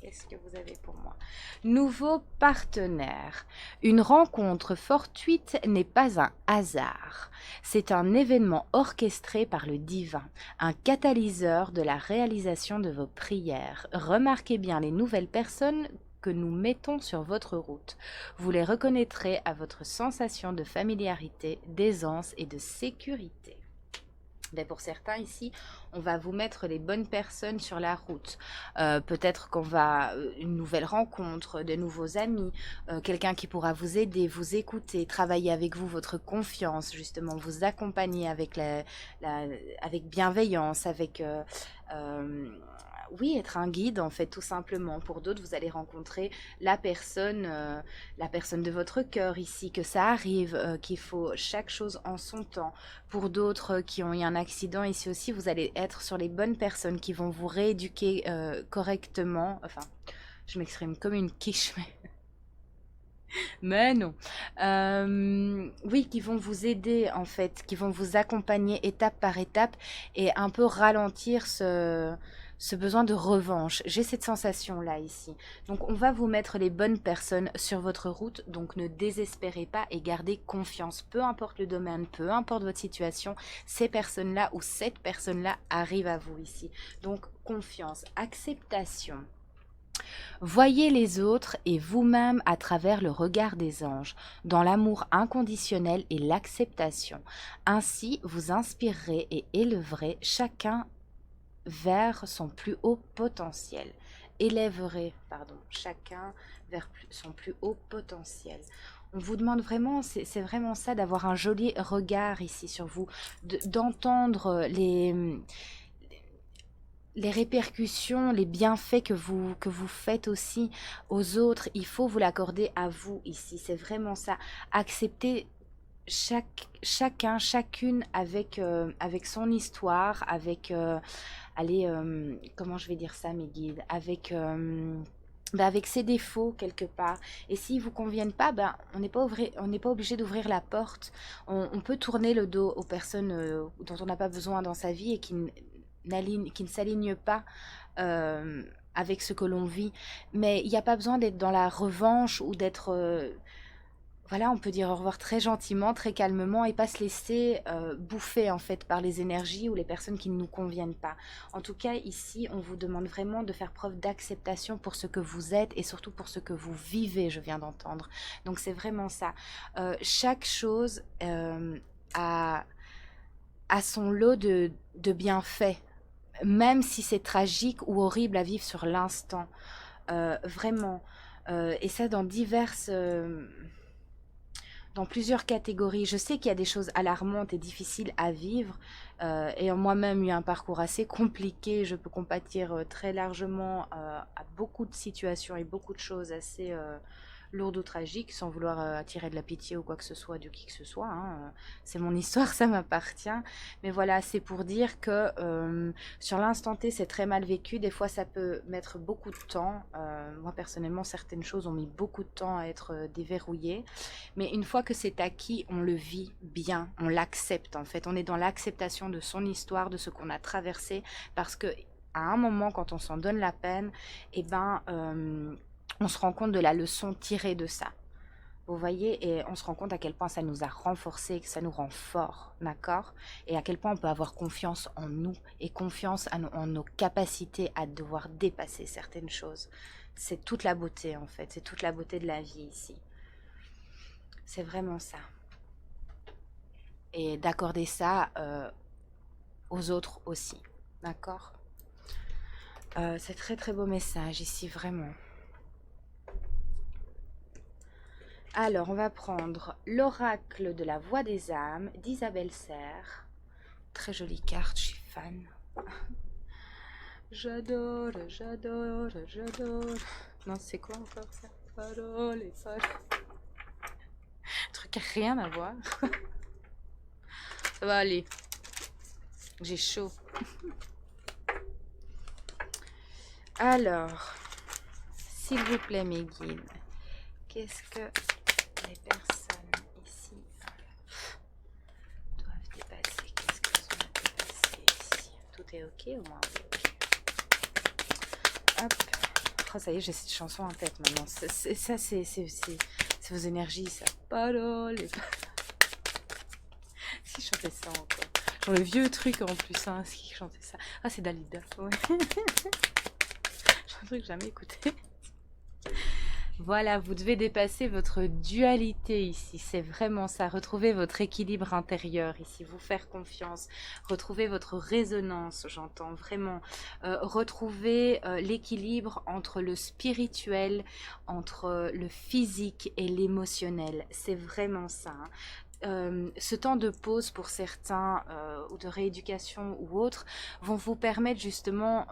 Qu'est-ce que vous avez pour moi? Nouveau partenaire. Une rencontre fortuite n'est pas un hasard. C'est un événement orchestré par le divin, un catalyseur de la réalisation de vos prières. Remarquez bien les nouvelles personnes que nous mettons sur votre route. Vous les reconnaîtrez à votre sensation de familiarité, d'aisance et de sécurité. Ben pour certains ici, on va vous mettre les bonnes personnes sur la route. Peut-être qu'on va une nouvelle rencontre, de nouveaux amis, quelqu'un qui pourra vous aider, vous écouter, travailler avec vous votre confiance, justement vous accompagner avec avec bienveillance, avec oui, être un guide en fait tout simplement. Pour d'autres, vous allez rencontrer la personne de votre cœur ici, que ça arrive, qu'il faut chaque chose en son temps. Pour d'autres qui ont eu un accident ici aussi, vous allez être sur les bonnes personnes qui vont vous rééduquer correctement. Enfin, je m'exprime comme une quiche, mais non. Oui, qui vont vous aider en fait, qui vont vous accompagner étape par étape et un peu ralentir ce besoin de revanche. J'ai cette sensation-là ici. Donc on va vous mettre les bonnes personnes sur votre route, donc ne désespérez pas et gardez confiance. Peu importe le domaine, peu importe votre situation, ces personnes-là ou cette personne-là arrivent à vous ici. Donc confiance, acceptation. Voyez les autres et vous-même à travers le regard des anges, dans l'amour inconditionnel et l'acceptation. Ainsi, vous inspirerez et élèverez chacun vers son plus haut potentiel. Élèverez, pardon, chacun vers son plus haut potentiel. On vous demande vraiment, c'est vraiment ça, d'avoir un joli regard ici sur vous, d'entendre les répercussions, les bienfaits que vous faites aussi aux autres. Il faut vous l'accorder à vous ici. C'est vraiment ça. Accepter chacun, chacune avec son histoire, avec, allez, comment je vais dire ça, mes guides, avec ses défauts quelque part. Et s'ils vous conviennent pas, on n'est pas obligé d'ouvrir la porte. On peut tourner le dos aux personnes dont on n'a pas besoin dans sa vie et qui ne s'alignent pas avec ce que l'on vit. Mais il n'y a pas besoin d'être dans la revanche ou d'être voilà, on peut dire au revoir très gentiment, très calmement et pas se laisser bouffer en fait par les énergies ou les personnes qui ne nous conviennent pas. En tout cas, ici, on vous demande vraiment de faire preuve d'acceptation pour ce que vous êtes et surtout pour ce que vous vivez, je viens d'entendre. Donc c'est vraiment ça. Chaque chose a son lot de bienfaits, même si c'est tragique ou horrible à vivre sur l'instant. Vraiment. Et ça dans dans plusieurs catégories. Je sais qu'il y a des choses alarmantes et difficiles à vivre. Ayant moi-même eu un parcours assez compliqué, je peux compatir très largement à beaucoup de situations et beaucoup de choses assez lourdes ou tragiques, sans vouloir attirer de la pitié ou quoi que ce soit de qui que ce soit, hein. C'est mon histoire, ça m'appartient. Mais voilà, c'est pour dire que sur l'instant T, c'est très mal vécu. Des fois, ça peut mettre beaucoup de temps. Moi, personnellement, certaines choses ont mis beaucoup de temps à être déverrouillées. Mais une fois que c'est acquis, on le vit bien, on l'accepte en fait. On est dans l'acceptation de son histoire, de ce qu'on a traversé, parce que à un moment, quand on s'en donne la peine, eh ben, on se rend compte de la leçon tirée de ça. Vous voyez, et on se rend compte à quel point ça nous a renforcés, que ça nous rend forts, d'accord? Et à quel point on peut avoir confiance en nous et confiance en nos capacités à devoir dépasser certaines choses. C'est toute la beauté en fait, c'est toute la beauté de la vie ici. C'est vraiment ça. Et d'accorder ça aux autres aussi, d'accord? C'est très très beau message ici, vraiment. Alors, on va prendre l'oracle de la voix des âmes d'Isabelle Serre. Très jolie carte, je suis fan. J'adore, j'adore, j'adore. Non, c'est quoi encore ça? Parole et parole. Truc à rien à voir. Ça va aller. J'ai chaud. Alors, s'il vous plaît, mes guides, qu'est-ce que les personnes ici doivent dépasser? Qu'est-ce qu'elles ont à dépasser ici? Tout est ok au moins? Hop. Oh, ça y est, j'ai cette chanson en tête maintenant. Ça, c'est vos énergies, ça. Parole. Si je chantais ça encore. Genre le vieux truc en plus, hein, qui chantait ça. Ah, c'est Dalida. Ouais. C'est un truc que j'ai jamais écouté. Voilà, vous devez dépasser votre dualité ici, c'est vraiment ça. Retrouver votre équilibre intérieur ici, vous faire confiance, retrouver votre résonance, j'entends vraiment. Retrouver l'équilibre entre le spirituel, entre le physique et l'émotionnel. C'est vraiment ça, hein. Ce temps de pause pour certains ou de rééducation ou autres vont vous permettre justement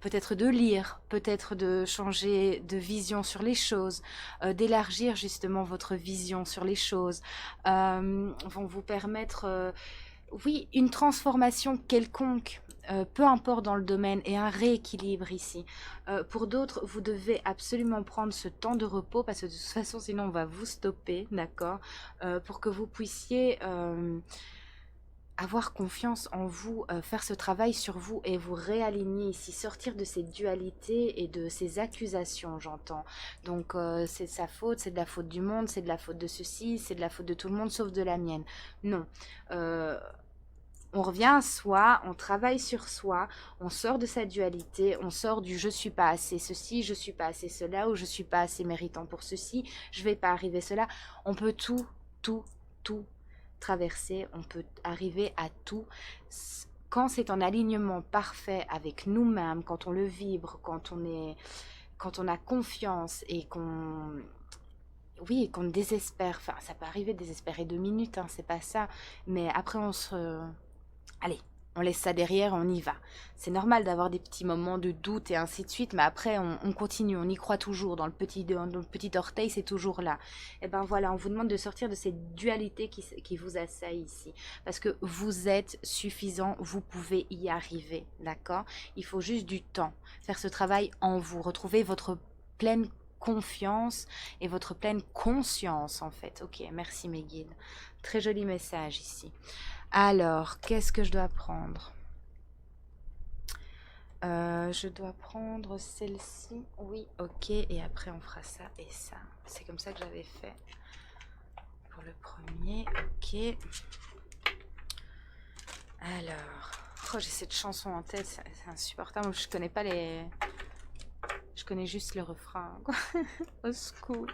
peut-être de lire, peut-être de changer de vision sur les choses, d'élargir justement votre vision sur les choses, vont vous permettre, oui, une transformation quelconque. Peu importe dans le domaine, et un rééquilibre ici. Pour d'autres, vous devez absolument prendre ce temps de repos parce que de toute façon, sinon on va vous stopper, d'accord? Pour que vous puissiez avoir confiance en vous, faire ce travail sur vous et vous réaligner ici, sortir de ces dualités et de ces accusations, j'entends. Donc c'est de sa faute, c'est de la faute du monde, c'est de la faute de ceci, c'est de la faute de tout le monde sauf de la mienne. Non. On revient à soi, on travaille sur soi, on sort de sa dualité, on sort du je suis pas assez ceci, je suis pas assez cela, ou je suis pas assez méritant pour ceci, je vais pas arriver cela. On peut tout traverser, on peut arriver à tout. Quand c'est en alignement parfait avec nous-mêmes, quand on le vibre, quand on a confiance et qu'on oui, qu'on désespère, enfin ça peut arriver de désespérer 2 minutes, hein, c'est pas ça, mais après allez, on laisse ça derrière, on y va. C'est normal d'avoir des petits moments de doute et ainsi de suite, mais après, on continue, on y croit toujours. Dans le petit orteil, c'est toujours là. Et ben voilà, on vous demande de sortir de cette dualité qui vous assaille ici. Parce que vous êtes suffisant, vous pouvez y arriver, d'accord? Il faut juste du temps. Faire ce travail en vous, retrouver votre pleine confiance et votre pleine conscience, en fait. Ok, merci mes guides. Très joli message ici. Alors, qu'est-ce que je dois prendre? Je dois prendre celle-ci. Oui, ok. Et après, on fera ça et ça. C'est comme ça que j'avais fait pour le premier. Ok. Alors, oh, j'ai cette chanson en tête. C'est insupportable. Je connais pas les... Je connais juste le refrain, quoi. Au secours.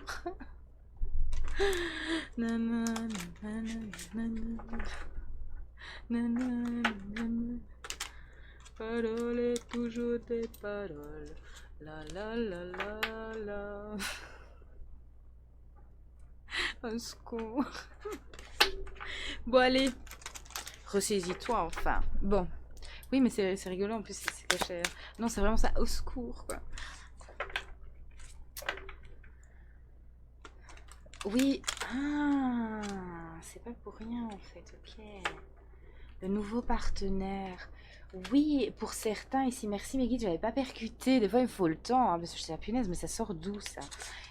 Paroles, toujours des paroles. La la la la la. Au secours. Bon, allez, ressaisis-toi enfin. Bon. Oui, mais c'est rigolo en plus, c'est caché. Non, c'est vraiment ça, au secours, quoi. Oui, ah, c'est pas pour rien en fait, ok. Le nouveau partenaire. Oui, pour certains, ici, merci Meggy, j'avais pas percuté. Des fois, il me faut le temps, hein, parce que je sais la punaise, mais ça sort d'où ça?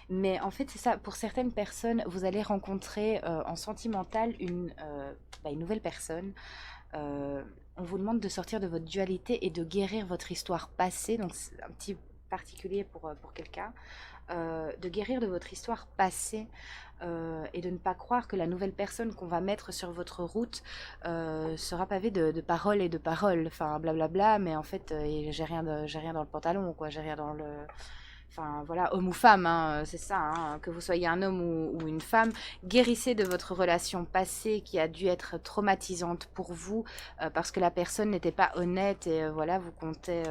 Mais en fait, c'est ça. Pour certaines personnes, vous allez rencontrer en sentimental une nouvelle personne. Euh, on vous demande de sortir de votre dualité et de guérir votre histoire passée. Donc, c'est un petit particulier pour quelqu'un. De guérir de votre histoire passée et de ne pas croire que la nouvelle personne qu'on va mettre sur votre route sera pavée de paroles et de paroles, enfin blablabla, mais en fait j'ai rien dans le pantalon, quoi, j'ai rien dans le... Enfin voilà, homme ou femme, hein, c'est ça, hein, que vous soyez un homme ou une femme, guérissez de votre relation passée qui a dû être traumatisante pour vous parce que la personne n'était pas honnête et voilà, vous comptez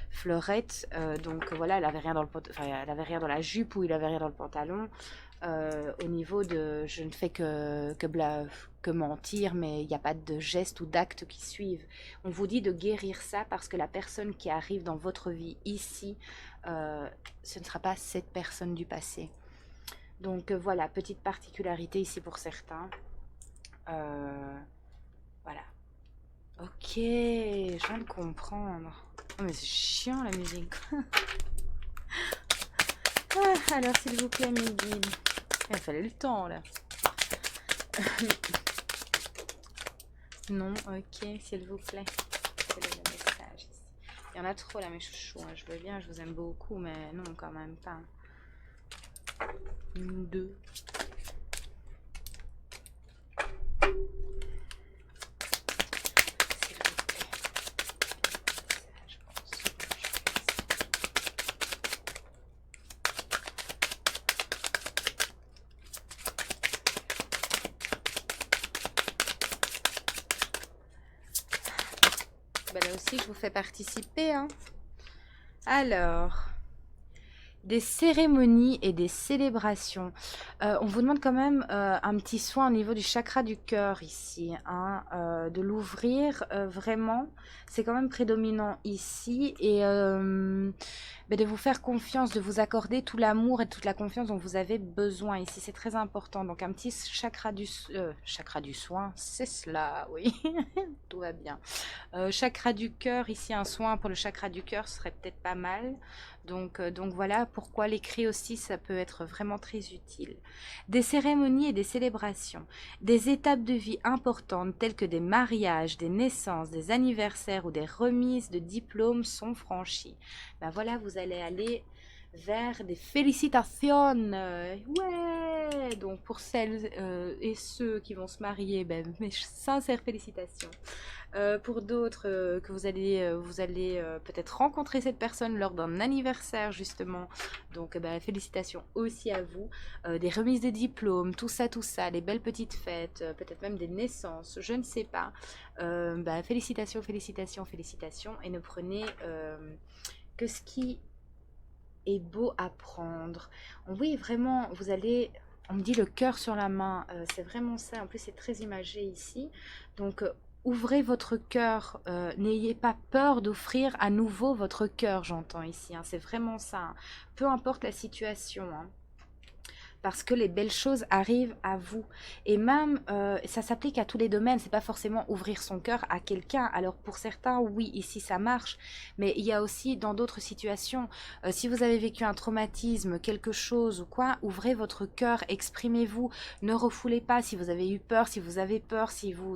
fleurette, donc voilà, elle avait rien dans enfin, elle avait rien dans la jupe ou il avait rien dans le pantalon. Au niveau de je ne fais que mentir, mais il n'y a pas de gestes ou d'actes qui suivent. On vous dit de guérir ça parce que la personne qui arrive dans votre vie ici, euh, ce ne sera pas cette personne du passé. Donc voilà, petite particularité ici pour certains. Euh, voilà. Ok, je viens de comprendre. Oh, mais c'est chiant la musique. Ah, alors s'il vous plaît, mes guides. Il fallait le temps là. Non, ok, s'il vous plaît. Quel est le message ici? Il y en a trop là, mes chouchous. Hein. Je veux bien, je vous aime beaucoup, mais non, quand même pas. Une, deux. S'il vous plaît. Je pense. Ben là aussi, je vous fais participer. Hein. Alors, des cérémonies et des célébrations. On vous demande quand même un petit soin au niveau du chakra du cœur ici, hein, de l'ouvrir vraiment. C'est quand même prédominant ici et mais de vous faire confiance, de vous accorder tout l'amour et toute la confiance dont vous avez besoin ici. C'est très important. Donc un petit chakra du soin, c'est cela, oui, tout va bien. Chakra du cœur, ici un soin pour le chakra du cœur serait peut-être pas mal. Donc voilà pourquoi l'écrit aussi, ça peut être vraiment très utile. Des cérémonies et des célébrations, des étapes de vie importantes telles que des mariages, des naissances, des anniversaires ou des remises de diplômes sont franchies. Ben voilà, vous allez aller vers des félicitations. Ouais, donc pour celles et ceux qui vont se marier, ben, mes sincères félicitations. Pour d'autres, que vous allez peut-être rencontrer cette personne lors d'un anniversaire justement. Donc bah, félicitations aussi à vous. Des remises de diplômes, tout ça, les belles petites fêtes, peut-être même des naissances, je ne sais pas. Bah, félicitations, félicitations, félicitations. Et ne prenez que ce qui est beau à prendre. Oui, vraiment, vous allez... On me dit le cœur sur la main, c'est vraiment ça. En plus, c'est très imagé ici. Donc, ouvrez votre cœur. N'ayez pas peur d'offrir à nouveau votre cœur, j'entends ici. Hein, c'est vraiment ça. Hein. Peu importe la situation. Hein, parce que les belles choses arrivent à vous. Et même, ça s'applique à tous les domaines, c'est pas forcément ouvrir son cœur à quelqu'un. Alors pour certains, oui, ici ça marche, mais il y a aussi dans d'autres situations, si vous avez vécu un traumatisme, quelque chose ou quoi, ouvrez votre cœur, exprimez-vous, ne refoulez pas si vous avez eu peur, si vous avez peur, si vous...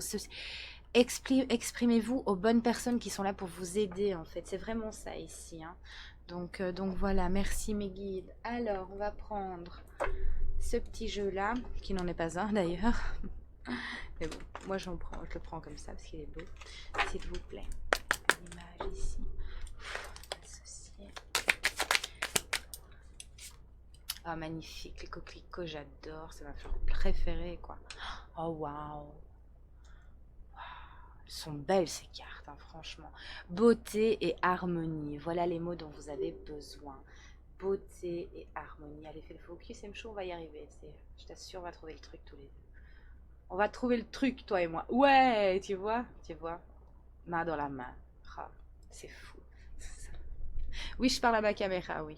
Exprimez-vous aux bonnes personnes qui sont là pour vous aider, en fait. C'est vraiment ça ici. Hein. Donc voilà, merci mes guides. Alors, on va prendre ce petit jeu-là, qui n'en est pas un d'ailleurs. Mais bon, moi je le prends comme ça parce qu'il est beau. S'il vous plaît, l'image ici. Associer. Ah, magnifique, les coquelicots, j'adore. C'est ma fleur préférée, quoi. Oh, waouh! Elles sont belles ces cartes, hein, franchement. Beauté et harmonie, voilà les mots dont vous avez besoin. beauté et harmonie. Allez, fais le focus, Mchou, on va y arriver. Je t'assure, on va trouver le truc tous les deux. On va trouver le truc, toi et moi. Ouais, tu vois, main dans la main. Ah, c'est fou. Oui, je parle à ma caméra, oui.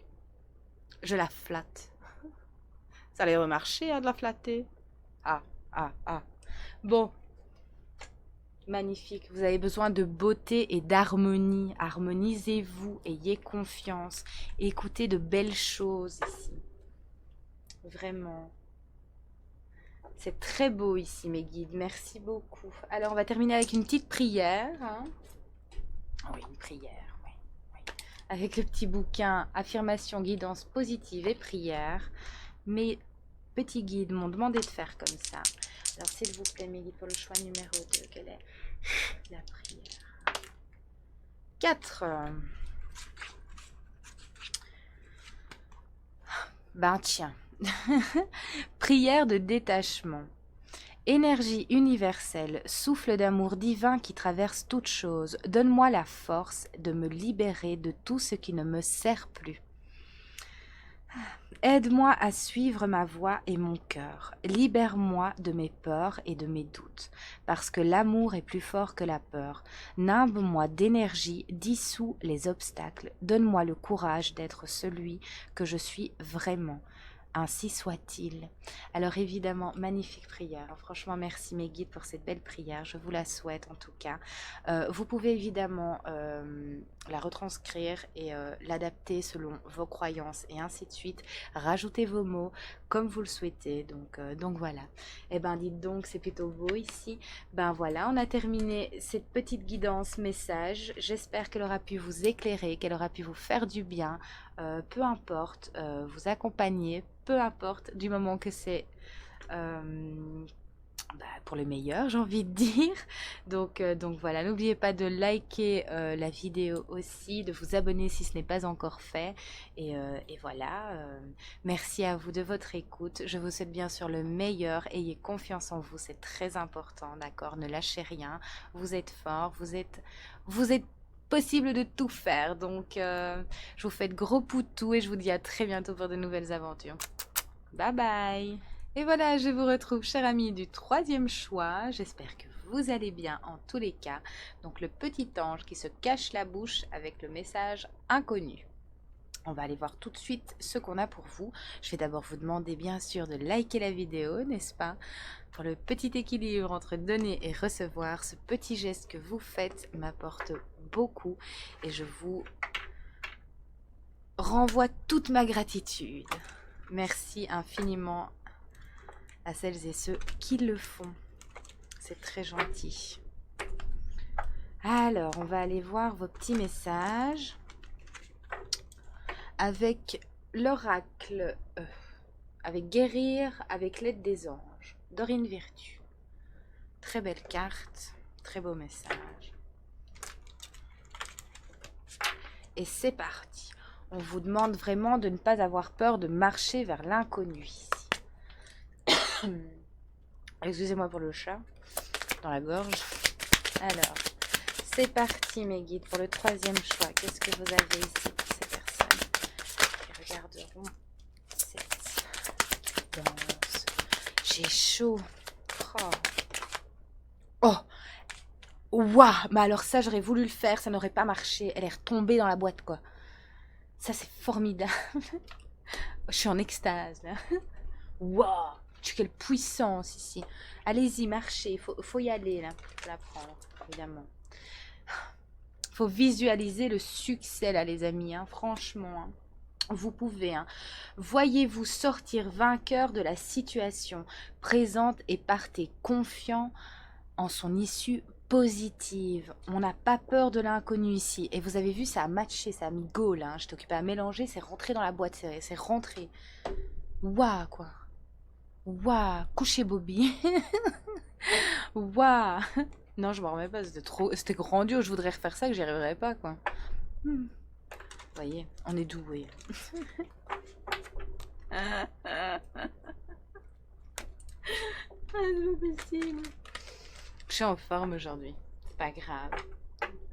Je la flatte. Ça allait remarcher, hein, de la flatter. Ah, ah, ah. Bon. Magnifique. Vous avez besoin de beauté et d'harmonie. Harmonisez-vous, ayez confiance. Écoutez de belles choses ici. Vraiment. C'est très beau ici, mes guides. Merci beaucoup. Alors, on va terminer avec une petite prière. Hein. Oui, une prière, oui, oui. Avec le petit bouquin Affirmation, guidance positive et prière. Mes petits guides m'ont demandé de faire comme ça. Alors, s'il vous plaît, mes guides, pour le choix numéro 2, quelle est la prière? 4. Ben tiens. Prière de détachement. Énergie universelle, souffle d'amour divin qui traverse toute chose, donne-moi la force de me libérer de tout ce qui ne me sert plus. Aide-moi à suivre ma voix et mon cœur. Libère-moi de mes peurs et de mes doutes, parce que l'amour est plus fort que la peur. Nimbe-moi d'énergie, dissous les obstacles. Donne-moi le courage d'être celui que je suis vraiment. Ainsi soit-il. Alors évidemment, magnifique prière. Franchement, merci mes guides pour cette belle prière. Je vous la souhaite en tout cas. Vous pouvez évidemment la retranscrire et l'adapter selon vos croyances et ainsi de suite. Rajoutez vos mots comme vous le souhaitez. Donc voilà. Eh ben dites donc, c'est plutôt beau ici. Ben voilà, on a terminé cette petite guidance message. J'espère qu'elle aura pu vous éclairer, qu'elle aura pu vous faire du bien. Peu importe, vous accompagner, peu importe, du moment que c'est pour le meilleur, j'ai envie de dire. Donc voilà, n'oubliez pas de liker la vidéo aussi, de vous abonner si ce n'est pas encore fait. Et voilà, merci à vous de votre écoute. Je vous souhaite bien sûr le meilleur. Ayez confiance en vous, c'est très important, d'accord? Ne lâchez rien. Vous êtes fort, vous êtes possible de tout faire. Donc, je vous fais de gros poutous et je vous dis à très bientôt pour de nouvelles aventures. Bye bye! Et voilà, je vous retrouve, chers amis du troisième choix. J'espère que vous allez bien en tous les cas. Donc, le petit ange qui se cache la bouche avec le message inconnu. On va aller voir tout de suite ce qu'on a pour vous. Je vais d'abord vous demander bien sûr de liker la vidéo, n'est-ce pas? Pour le petit équilibre entre donner et recevoir, ce petit geste que vous faites m'apporte beaucoup et je vous renvoie toute ma gratitude. Merci infiniment à celles et ceux qui le font. C'est très gentil. Alors, on va aller voir vos petits messages avec l'oracle, avec guérir avec l'aide des anges. Dorine Virtue. Très belle carte, très beau message. Et c'est parti. On vous demande vraiment de ne pas avoir peur de marcher vers l'inconnu ici. Excusez-moi pour le chat dans la gorge. Alors, c'est parti mes guides pour le troisième choix. Qu'est-ce que vous avez ici pour ces personnes qui regarderont cette danse? J'ai chaud. Oh, waouh, mais alors ça j'aurais voulu le faire, ça n'aurait pas marché. Elle est retombée dans la boîte quoi. Ça c'est formidable. Je suis en extase là. Waouh, quelle puissance ici. Allez-y, marchez, faut y aller là. Faut la prendre, évidemment. Faut visualiser le succès là les amis, hein, franchement. Hein. Vous pouvez, hein. Voyez-vous sortir vainqueur de la situation présente et partez confiant en son issue positive. On n'a pas peur de l'inconnu ici. Et vous avez vu, ça a matché, ça a mis go là. Hein. J'étais occupée à mélanger, c'est rentré dans la boîte, c'est rentré. Waouh, quoi. Waouh, couchez Bobby. Waouh. Non, je m'en remets pas, c'était grandiose. Je voudrais refaire ça, que j'y arriverais pas, quoi. Vous voyez, on est doué. C'est pas possible. Je suis en forme aujourd'hui. C'est pas grave.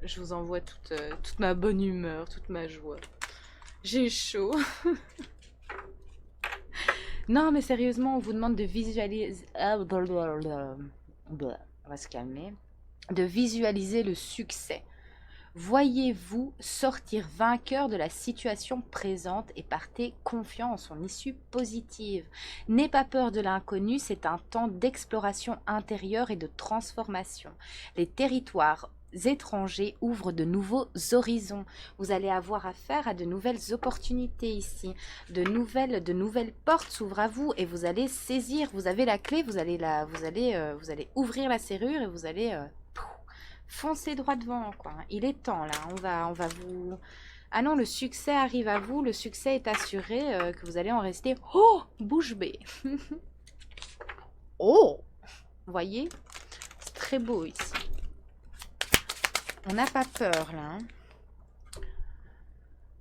Je vous envoie toute ma bonne humeur, toute ma joie. J'ai chaud. Non, mais sérieusement, on vous demande de visualiser... On va se calmer. De visualiser le succès. Voyez-vous sortir vainqueur de la situation présente et partez confiant en son issue positive. N'aie pas peur de l'inconnu, c'est un temps d'exploration intérieure et de transformation. Les territoires étrangers ouvrent de nouveaux horizons. Vous allez avoir affaire à de nouvelles opportunités ici. De nouvelles portes s'ouvrent à vous et vous allez saisir. Vous avez la clé, vous allez ouvrir la serrure et vous allez foncez droit devant, quoi. Il est temps, là. On va vous... Ah non, le succès arrive à vous. Le succès est assuré que vous allez en rester... Oh, bouche bée. Oh, vous voyez? C'est très beau ici. On n'a pas peur, là. Hein.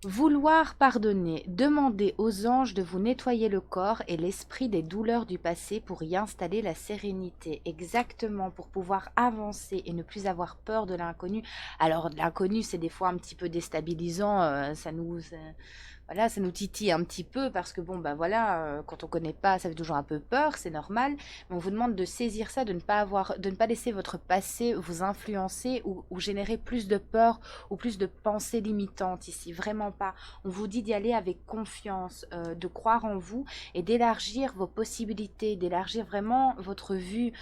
Vouloir pardonner, demander aux anges de vous nettoyer le corps et l'esprit des douleurs du passé pour y installer la sérénité, exactement, pour pouvoir avancer et ne plus avoir peur de l'inconnu. Alors l'inconnu c'est des fois un petit peu déstabilisant, voilà, ça nous titille un petit peu parce que bon bah voilà, quand on connaît pas ça fait toujours un peu peur, c'est normal, mais on vous demande de saisir ça, de ne pas laisser votre passé vous influencer ou générer plus de peur ou plus de pensées limitantes ici, vraiment pas. On vous dit d'y aller avec confiance, de croire en vous et d'élargir vos possibilités, d'élargir vraiment votre vue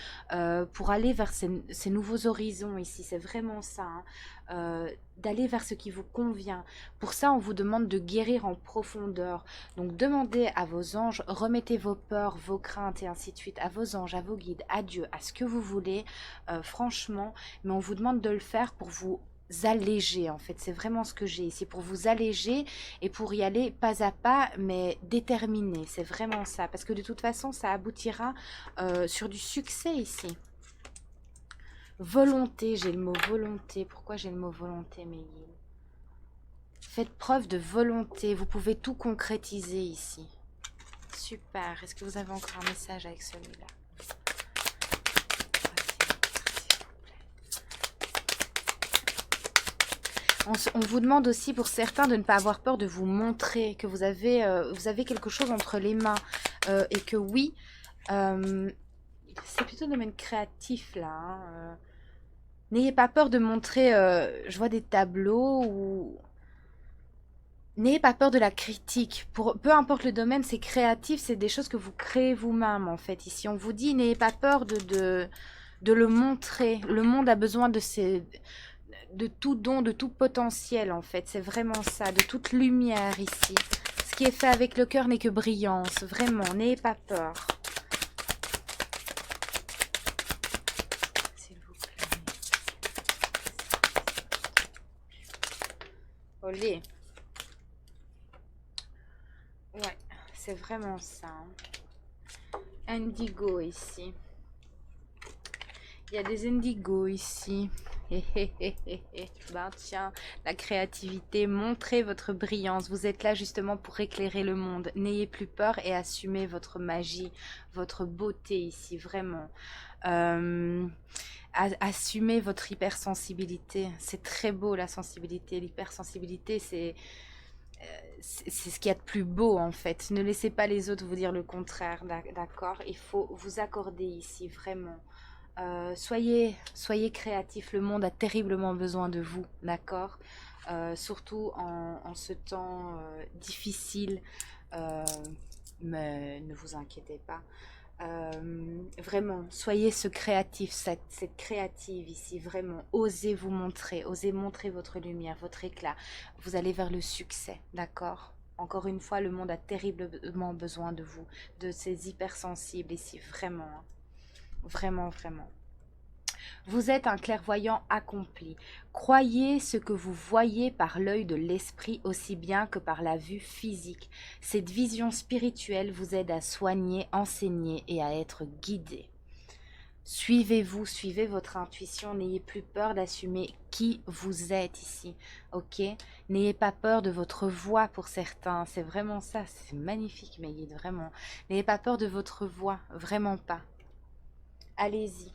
pour aller vers ces nouveaux horizons ici, c'est vraiment ça, hein. D'aller vers ce qui vous convient. Pour ça, on vous demande de guérir en profondeur. Donc, demandez à vos anges, remettez vos peurs, vos craintes et ainsi de suite à vos anges, à vos guides, à Dieu, à ce que vous voulez, franchement. Mais on vous demande de le faire pour vous alléger, en fait. C'est vraiment ce que j'ai ici, pour vous alléger et pour y aller pas à pas, mais déterminé. C'est vraiment ça. Parce que de toute façon, ça aboutira sur du succès ici. Volonté, j'ai le mot volonté. Pourquoi j'ai le mot volonté, Meïl? Faites preuve de volonté. Vous pouvez tout concrétiser ici. Super. Est-ce que vous avez encore un message avec celui-là? On vous demande aussi pour certains de ne pas avoir peur de vous montrer, que vous avez quelque chose entre les mains et que oui, c'est plutôt le domaine créatif là. Hein, n'ayez pas peur de montrer, je vois des tableaux ou... N'ayez pas peur de la critique. Peu importe le domaine, c'est créatif, c'est des choses que vous créez vous-même en fait. Ici, on vous dit, n'ayez pas peur de le montrer. Le monde a besoin de tout don, de tout potentiel en fait. C'est vraiment ça, de toute lumière ici. Ce qui est fait avec le cœur n'est que brillance. Vraiment, n'ayez pas peur. S'il vous plaît. Olé. Ouais, c'est vraiment ça. Indigo ici. Il y a des indigos ici. Ben tiens, la créativité, montrez votre brillance. Vous êtes là justement pour éclairer le monde. N'ayez plus peur et assumez votre magie, votre beauté ici, vraiment. Assumez votre hypersensibilité. C'est très beau la sensibilité. L'hypersensibilité, c'est ce qu'il y a de plus beau en fait. Ne laissez pas les autres vous dire le contraire, d'accord? Il faut vous accorder ici, vraiment. Soyez créatifs, le monde a terriblement besoin de vous, d'accord? Surtout en ce temps difficile, mais ne vous inquiétez pas. Vraiment, soyez ce créatif, cette créative ici, vraiment, osez vous montrer, osez montrer votre lumière, votre éclat. Vous allez vers le succès, d'accord? Encore une fois, le monde a terriblement besoin de vous, de ces hypersensibles ici, vraiment, hein. Vraiment, vraiment. Vous êtes un clairvoyant accompli. Croyez ce que vous voyez par l'œil de l'esprit aussi bien que par la vue physique. Cette vision spirituelle vous aide à soigner, enseigner et à être guidé. Suivez-vous, suivez votre intuition, n'ayez plus peur d'assumer qui vous êtes ici, ok? N'ayez pas peur de votre voix pour certains, c'est vraiment ça, c'est magnifique Meïd, vraiment. N'ayez pas peur de votre voix, vraiment pas. Allez-y.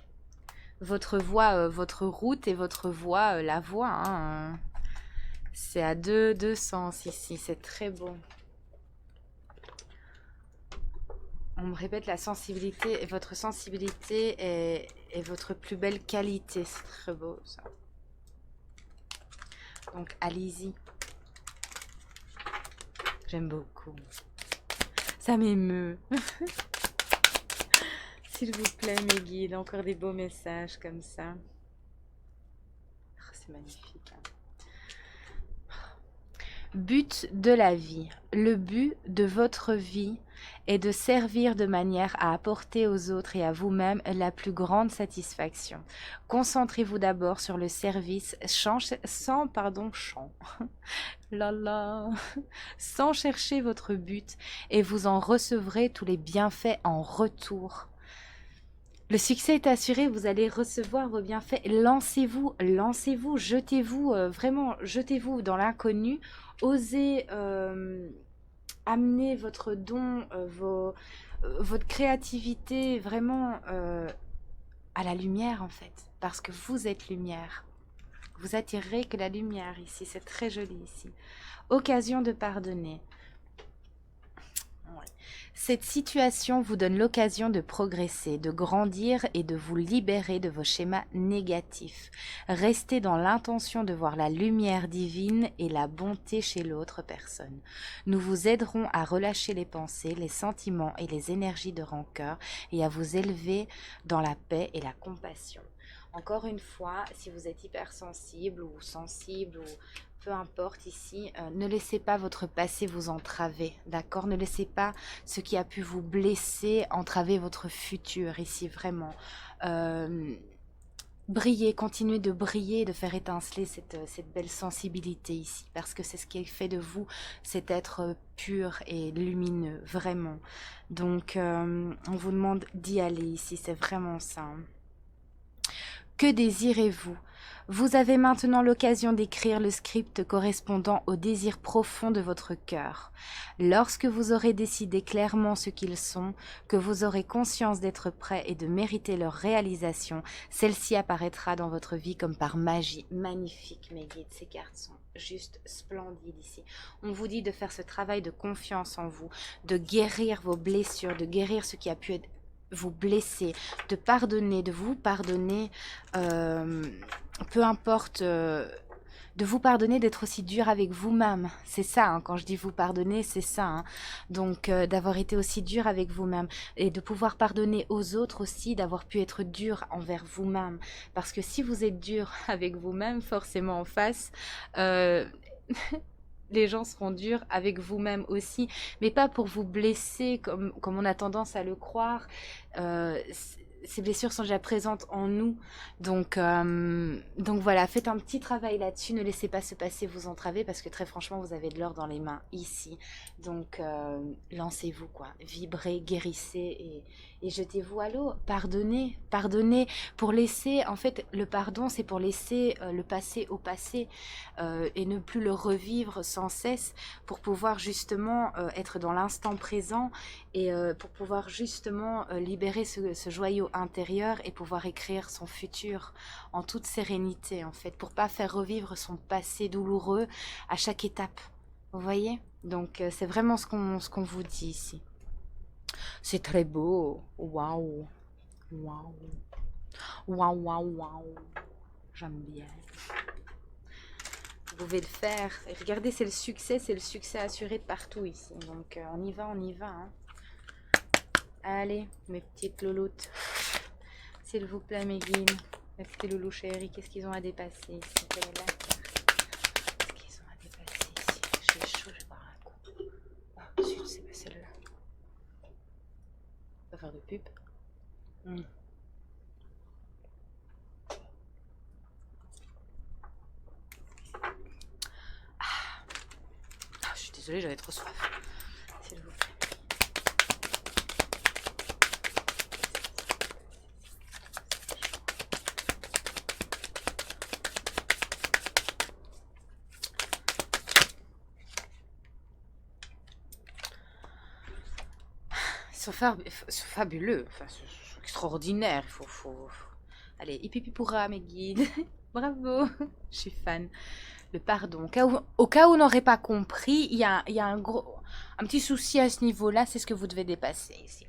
Votre voix, votre route et votre voix, la voix, hein, C'est à deux sens ici, c'est très beau. On me répète la sensibilité, et votre sensibilité est votre plus belle qualité. C'est très beau ça. Donc allez-y. J'aime beaucoup. Ça m'émeut. S'il vous plaît, mes guides, encore des beaux messages comme ça. Oh, c'est magnifique. Hein. But de la vie. Le but de votre vie est de servir de manière à apporter aux autres et à vous-même la plus grande satisfaction. Concentrez-vous d'abord sur le service sans chercher votre but et vous en recevrez tous les bienfaits en retour. Le succès est assuré, vous allez recevoir vos bienfaits. Lancez-vous, lancez-vous, jetez-vous, vraiment, jetez-vous dans l'inconnu. Osez amener votre don, votre créativité vraiment à la lumière en fait. Parce que vous êtes lumière. Vous attirerez que la lumière ici, c'est très joli ici. Occasion de pardonner. Ouais. Cette situation vous donne l'occasion de progresser, de grandir et de vous libérer de vos schémas négatifs. Restez dans l'intention de voir la lumière divine et la bonté chez l'autre personne. Nous vous aiderons à relâcher les pensées, les sentiments et les énergies de rancœur et à vous élever dans la paix et la compassion. Encore une fois, si vous êtes hypersensible ou sensible ou peu importe ici, ne laissez pas votre passé vous entraver, d'accord? Ne laissez pas ce qui a pu vous blesser entraver votre futur ici, vraiment. Brillez, continuez de briller, de faire étinceler cette belle sensibilité ici, parce que c'est ce qui fait de vous cet être pur et lumineux, vraiment. Donc, on vous demande d'y aller ici, c'est vraiment ça. Que désirez-vous? Vous avez maintenant l'occasion d'écrire le script correspondant au désir profond de votre cœur. Lorsque vous aurez décidé clairement ce qu'ils sont, que vous aurez conscience d'être prêt et de mériter leur réalisation, celle-ci apparaîtra dans votre vie comme par magie. Magnifique, mes guides, ces cartes sont juste splendides ici. On vous dit de faire ce travail de confiance en vous, de guérir vos blessures, de guérir ce qui a pu être vous blesser, de pardonner, de vous pardonner, peu importe, de vous pardonner, d'être aussi dur avec vous-même. C'est ça, hein, quand je dis vous pardonner, c'est ça. Hein. Donc, d'avoir été aussi dur avec vous-même et de pouvoir pardonner aux autres aussi, d'avoir pu être dur envers vous-même. Parce que si vous êtes dur avec vous-même, forcément en face... les gens seront durs avec vous-même aussi, mais pas pour vous blesser comme on a tendance à le croire. Ces blessures sont déjà présentes en nous. Donc voilà, faites un petit travail là-dessus. Ne laissez pas ce passé vous entraver parce que très franchement, vous avez de l'or dans les mains ici. Donc lancez-vous, quoi. Vibrez, guérissez et jetez-vous à l'eau. Pardonnez, pardonnez pour laisser, en fait, le pardon, c'est pour laisser le passé au passé et ne plus le revivre sans cesse pour pouvoir justement être dans l'instant présent et pour pouvoir justement libérer ce joyau intérieur et pouvoir écrire son futur en toute sérénité, en fait, pour pas faire revivre son passé douloureux à chaque étape. Vous voyez? Donc c'est vraiment ce qu'on vous dit ici. C'est très beau. Waouh. Waouh. Waouh, waouh, waouh. J'aime bien. Vous pouvez le faire. Et regardez, c'est le succès assuré de partout ici. Donc on y va, on y va. Hein. Allez, mes petites louloutes. S'il vous plaît, mes guides. Mes petits loulous chéris, qu'est-ce qu'ils ont à dépasser ici? Quelle est la carte? Qu'est-ce qu'ils ont à dépasser ici? J'ai chaud, je vais boire un coup. Ah, zut, c'est pas celle-là. On va faire de pub. Je suis désolée, j'avais trop soif. S'il vous plaît. Ils sont fabuleux, enfin, ils sont extraordinaires. Il faut... Allez, hippie pourra, mes guides. Bravo, je suis fan. Le pardon. Au cas où on n'aurait pas compris, il y a un petit souci à ce niveau-là, c'est ce que vous devez dépasser ici.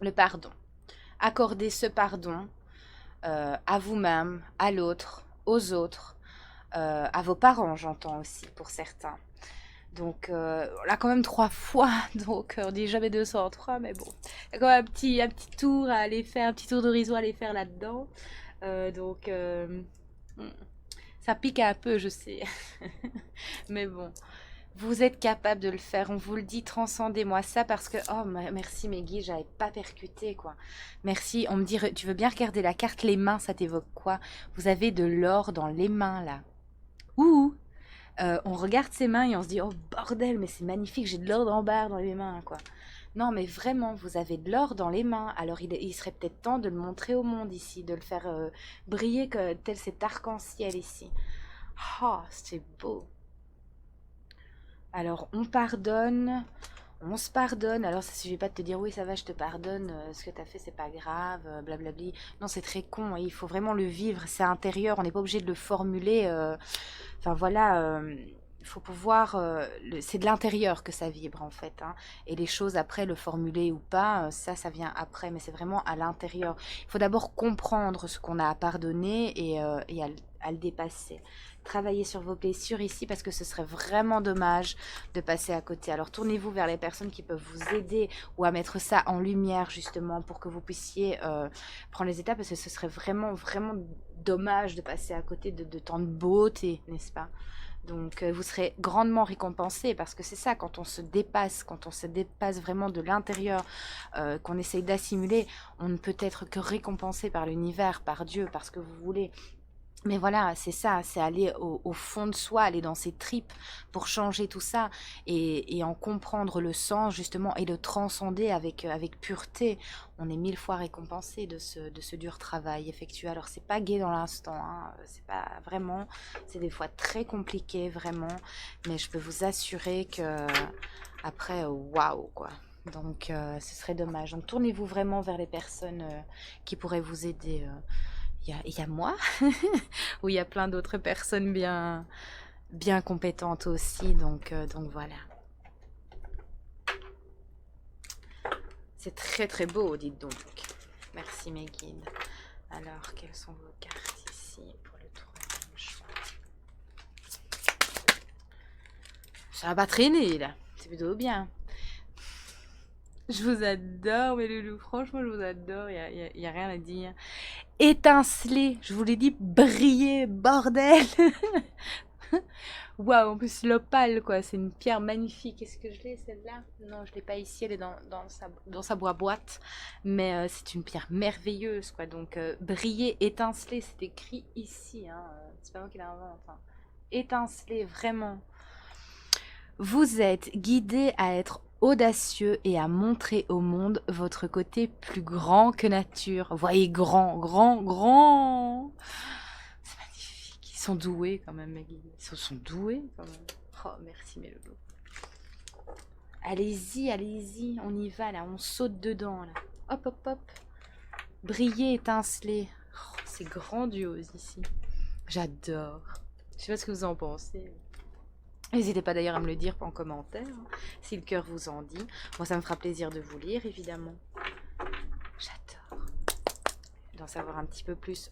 Le pardon. Accordez ce pardon à vous-même, à l'autre, aux autres, à vos parents, j'entends aussi, pour certains. Donc, on l'a quand même 3 fois, donc on dit jamais 203, mais bon. Il y a quand même un petit tour à aller faire, un petit tour d'horizon à aller faire là-dedans. Donc, ça pique un peu, je sais. Mais bon, vous êtes capable de le faire, on vous le dit, transcendez-moi ça parce que, oh merci Meggy, j'avais pas percuté quoi. Merci, on me dit, tu veux bien regarder la carte, les mains, ça t'évoque quoi? Vous avez de l'or dans les mains là. Ouh, on regarde ses mains et on se dit, oh bordel, mais c'est magnifique, j'ai de l'or en barre dans les mains quoi. Non mais vraiment, vous avez de l'or dans les mains, alors il serait peut-être temps de le montrer au monde ici, de le faire briller tel cet arc-en-ciel ici. Oh, c'est beau. Alors, on se pardonne. Alors, ça suffit pas de te dire oui, ça va, je te pardonne, ce que tu as fait, c'est pas grave, blablabli. Non, c'est très con, hein, il faut vraiment le vivre, c'est intérieur, on n'est pas obligé de le formuler. Enfin, voilà, il faut pouvoir. C'est de l'intérieur que ça vibre, en fait. Hein. Et les choses après, le formuler ou pas, ça vient après, mais c'est vraiment à l'intérieur. Il faut d'abord comprendre ce qu'on a à pardonner et à le dépasser. Travaillez sur vos blessures ici parce que ce serait vraiment dommage de passer à côté. Alors tournez-vous vers les personnes qui peuvent vous aider ou à mettre ça en lumière justement pour que vous puissiez prendre les étapes parce que ce serait vraiment, vraiment dommage de passer à côté de tant de beauté, n'est-ce pas? Donc vous serez grandement récompensé parce que c'est ça, quand on se dépasse vraiment de l'intérieur, qu'on essaye d'assimiler, on ne peut être que récompensé par l'univers, par Dieu, par ce que vous voulez. Mais voilà, c'est ça, c'est aller au fond de soi, aller dans ses tripes pour changer tout ça et en comprendre le sens justement et le transcender avec pureté. On est 1000 fois récompensé de ce dur travail effectué. Alors c'est pas gai dans l'instant, hein, c'est pas vraiment, c'est des fois très compliqué vraiment, mais je peux vous assurer que après, waouh quoi. Donc ce serait dommage. Donc tournez-vous vraiment vers les personnes qui pourraient vous aider. Il y a moi, où il y a plein d'autres personnes bien compétentes aussi. Donc voilà. C'est très très beau, dites donc. Merci mes guides. Alors, quelles sont vos cartes ici pour le troisième choix? Ça va pas traîner là. C'est plutôt bien. Je vous adore, mes loulous. Franchement, je vous adore. Il y a rien à dire. Étinceler, je vous l'ai dit, briller, bordel. Waouh, en plus l'opale quoi, c'est une pierre magnifique. Est-ce que je l'ai celle-là? Non, je l'ai pas ici, elle est dans sa boîte. Mais c'est une pierre merveilleuse quoi. Donc briller, étinceler, c'est écrit ici. Hein. C'est pas moi qui l'invente. Hein. Étinceler, vraiment. Vous êtes guidé à être audacieux et à montrer au monde votre côté plus grand que nature. Voyez, grand, grand, grand. C'est magnifique. Ils sont doués quand même, mes guides. Ils sont doués quand même. Oh, merci mes loulous. Allez-y, allez-y. On y va là. On saute dedans là. Hop, hop, hop. Briller, étinceler. Oh, c'est grandiose ici. J'adore. Je sais pas ce que vous en pensez. N'hésitez pas d'ailleurs à me le dire en commentaire, hein, si le cœur vous en dit. Moi, ça me fera plaisir de vous lire, évidemment. J'adore d'en savoir un petit peu plus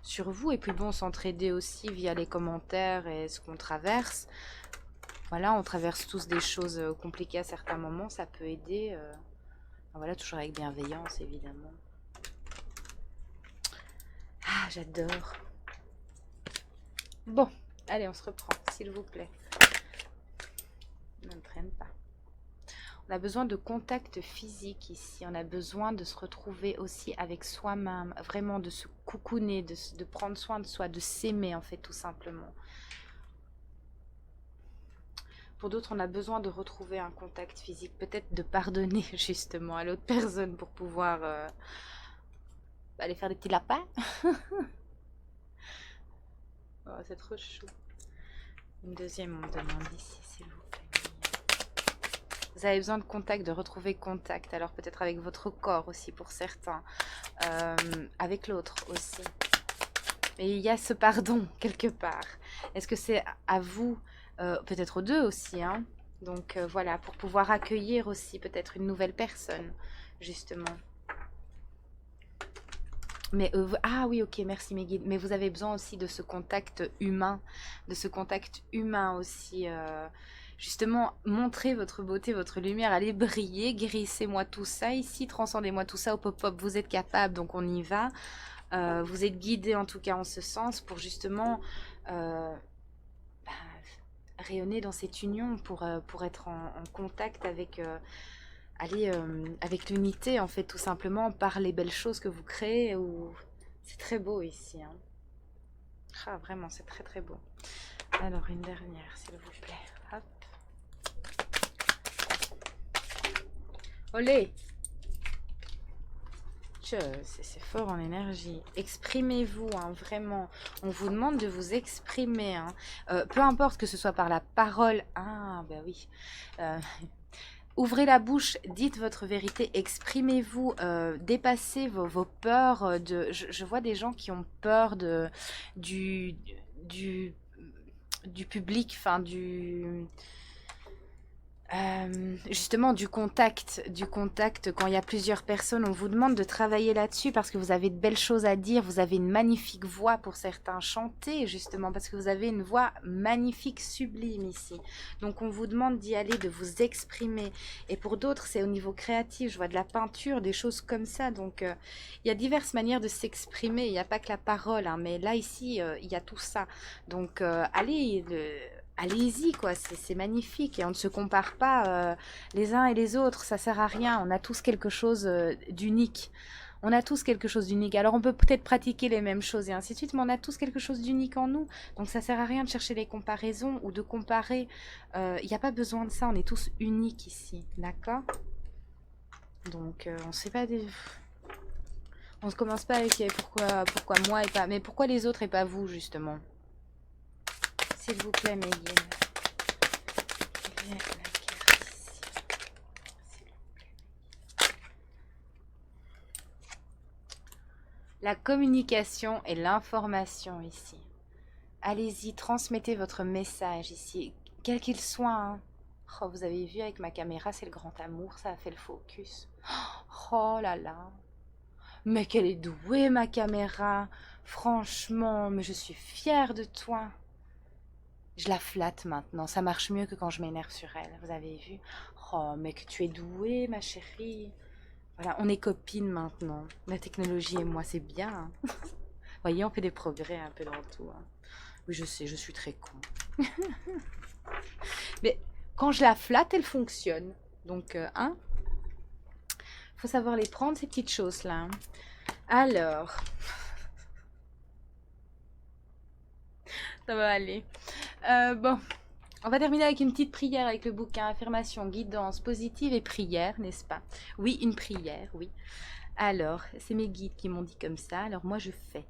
sur vous. Et puis bon, s'entraider aussi via les commentaires et ce qu'on traverse. Voilà, on traverse tous des choses compliquées à certains moments. Ça peut aider. Voilà, toujours avec bienveillance, évidemment. Ah, j'adore. Bon, allez, on se reprend, s'il vous plaît. Ne me traîne pas. On a besoin de contact physique ici. On a besoin de se retrouver aussi avec soi-même. Vraiment de se coucouner, de prendre soin de soi, de s'aimer en fait tout simplement. Pour d'autres, on a besoin de retrouver un contact physique. Peut-être de pardonner justement à l'autre personne pour pouvoir aller faire des petits lapins. Oh, c'est trop chou. Une deuxième, on me demande ici, s'il vous plaît. Vous avez besoin de contact, de retrouver contact. Alors peut-être avec votre corps aussi pour certains. Avec l'autre aussi. Mais il y a ce pardon quelque part. Est-ce que c'est à vous, peut-être aux deux aussi, hein? Donc voilà, pour pouvoir accueillir aussi peut-être une nouvelle personne, justement. Mais ah oui, ok, merci mes guides. Mais vous avez besoin aussi de ce contact humain aussi. Justement, montrez votre beauté, votre lumière, allez briller, guérissez-moi tout ça ici, transcendez-moi tout ça au pop-up. Vous êtes capable, donc on y va. Vous êtes guidé en tout cas en ce sens pour justement euh, bah, rayonner dans cette union, pour être en contact avec, avec l'unité en fait, tout simplement par les belles choses que vous créez. C'est très beau ici, hein. Ah, vraiment, c'est très très beau. Alors, une dernière, s'il vous plaît. Hop. Olé! C'est fort en énergie. Exprimez-vous, hein, vraiment. On vous demande de vous exprimer, hein. Peu importe que ce soit par la parole. Ah, bah oui. Euh, Ouvrez la bouche, dites votre vérité, exprimez-vous, dépassez vos peurs. Je vois des gens qui ont peur du, du, du public, enfin justement du contact quand il y a plusieurs personnes. On vous demande de travailler là-dessus parce que vous avez de belles choses à dire, vous avez une magnifique voix pour certains, chanter justement parce que vous avez une voix magnifique, sublime ici. Donc on vous demande d'y aller, de vous exprimer. Et pour d'autres, c'est au niveau créatif, je vois de la peinture, des choses comme ça. Donc il y a diverses manières de s'exprimer, il n'y a pas que la parole, hein, mais là ici, il y a tout ça. Donc allez-y, quoi, c'est magnifique et on ne se compare pas les uns et les autres, ça sert à rien, on a tous quelque chose d'unique. On a tous quelque chose d'unique. Alors on peut peut-être pratiquer les mêmes choses et ainsi de suite, mais on a tous quelque chose d'unique en nous. Donc ça sert à rien de chercher les comparaisons ou de comparer. Il n'y a pas besoin de ça, on est tous uniques ici, d'accord? Donc on ne sait pas des... On ne commence pas avec pourquoi moi et pas... Mais pourquoi les autres et pas vous, justement? S'il vous plaît, mes guides. La communication et l'information ici. Allez-y, transmettez votre message ici, quel qu'il soit, hein. Oh, vous avez vu avec ma caméra, c'est le grand amour, ça a fait le focus. Oh là là. Mais qu'elle est douée, ma caméra. Franchement, mais je suis fière de toi. Je la flatte maintenant, ça marche mieux que quand je m'énerve sur elle, vous avez vu? Oh, mais que tu es douée, ma chérie. Voilà, on est copines maintenant. La technologie et moi, c'est bien, hein. Voyez, on fait des progrès un peu dans tout, hein. Oui, je sais, je suis très con. Mais quand je la flatte, elle fonctionne. Donc, hein, faut savoir les prendre, ces petites choses-là, hein. Alors, ça va aller. Bon, on va terminer avec une petite prière avec le bouquin Affirmation, guidance positive et prière, n'est-ce pas? Oui, une prière, oui. Alors, c'est mes guides qui m'ont dit comme ça, alors moi je fais.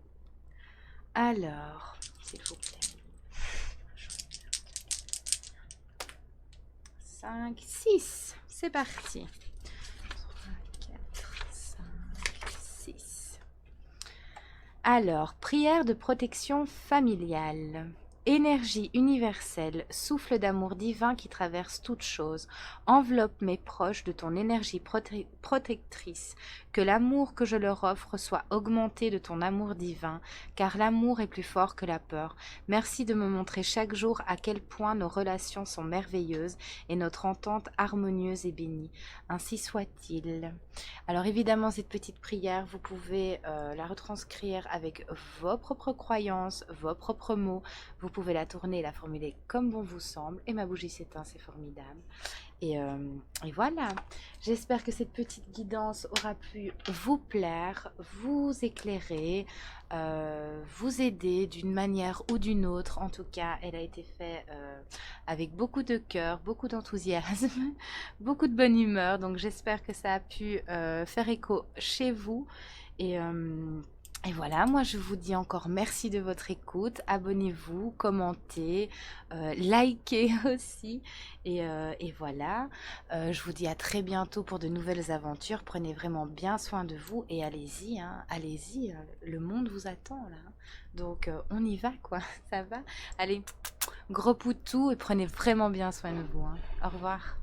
Alors, s'il vous plaît. 5, 6, c'est parti. 3, 4, 5, 6. Alors, prière de protection familiale. Énergie universelle, souffle d'amour divin qui traverse toute chose, enveloppe mes proches de ton énergie protectrice, que l'amour que je leur offre soit augmenté de ton amour divin, car l'amour est plus fort que la peur. Merci de me montrer chaque jour à quel point nos relations sont merveilleuses et notre entente harmonieuse et bénie. Ainsi soit-il. Alors évidemment, cette petite prière, vous pouvez la retranscrire avec vos propres croyances, vos propres mots. Vous pouvez la tourner et la formuler comme bon vous semble. Et ma bougie s'éteint, c'est formidable. Et voilà, j'espère que cette petite guidance aura pu vous plaire, vous éclairer, vous aider d'une manière ou d'une autre. En tout cas, elle a été faite avec beaucoup de cœur, beaucoup d'enthousiasme, beaucoup de bonne humeur. Donc j'espère que ça a pu faire écho chez vous. Et Et voilà, moi je vous dis encore merci de votre écoute. Abonnez-vous, commentez, likez aussi. Et voilà, je vous dis à très bientôt pour de nouvelles aventures. Prenez vraiment bien soin de vous et allez-y, hein, allez-y, le monde vous attend là. Donc on y va quoi, ça va? Allez, gros poutou et prenez vraiment bien soin de vous, hein. Au revoir.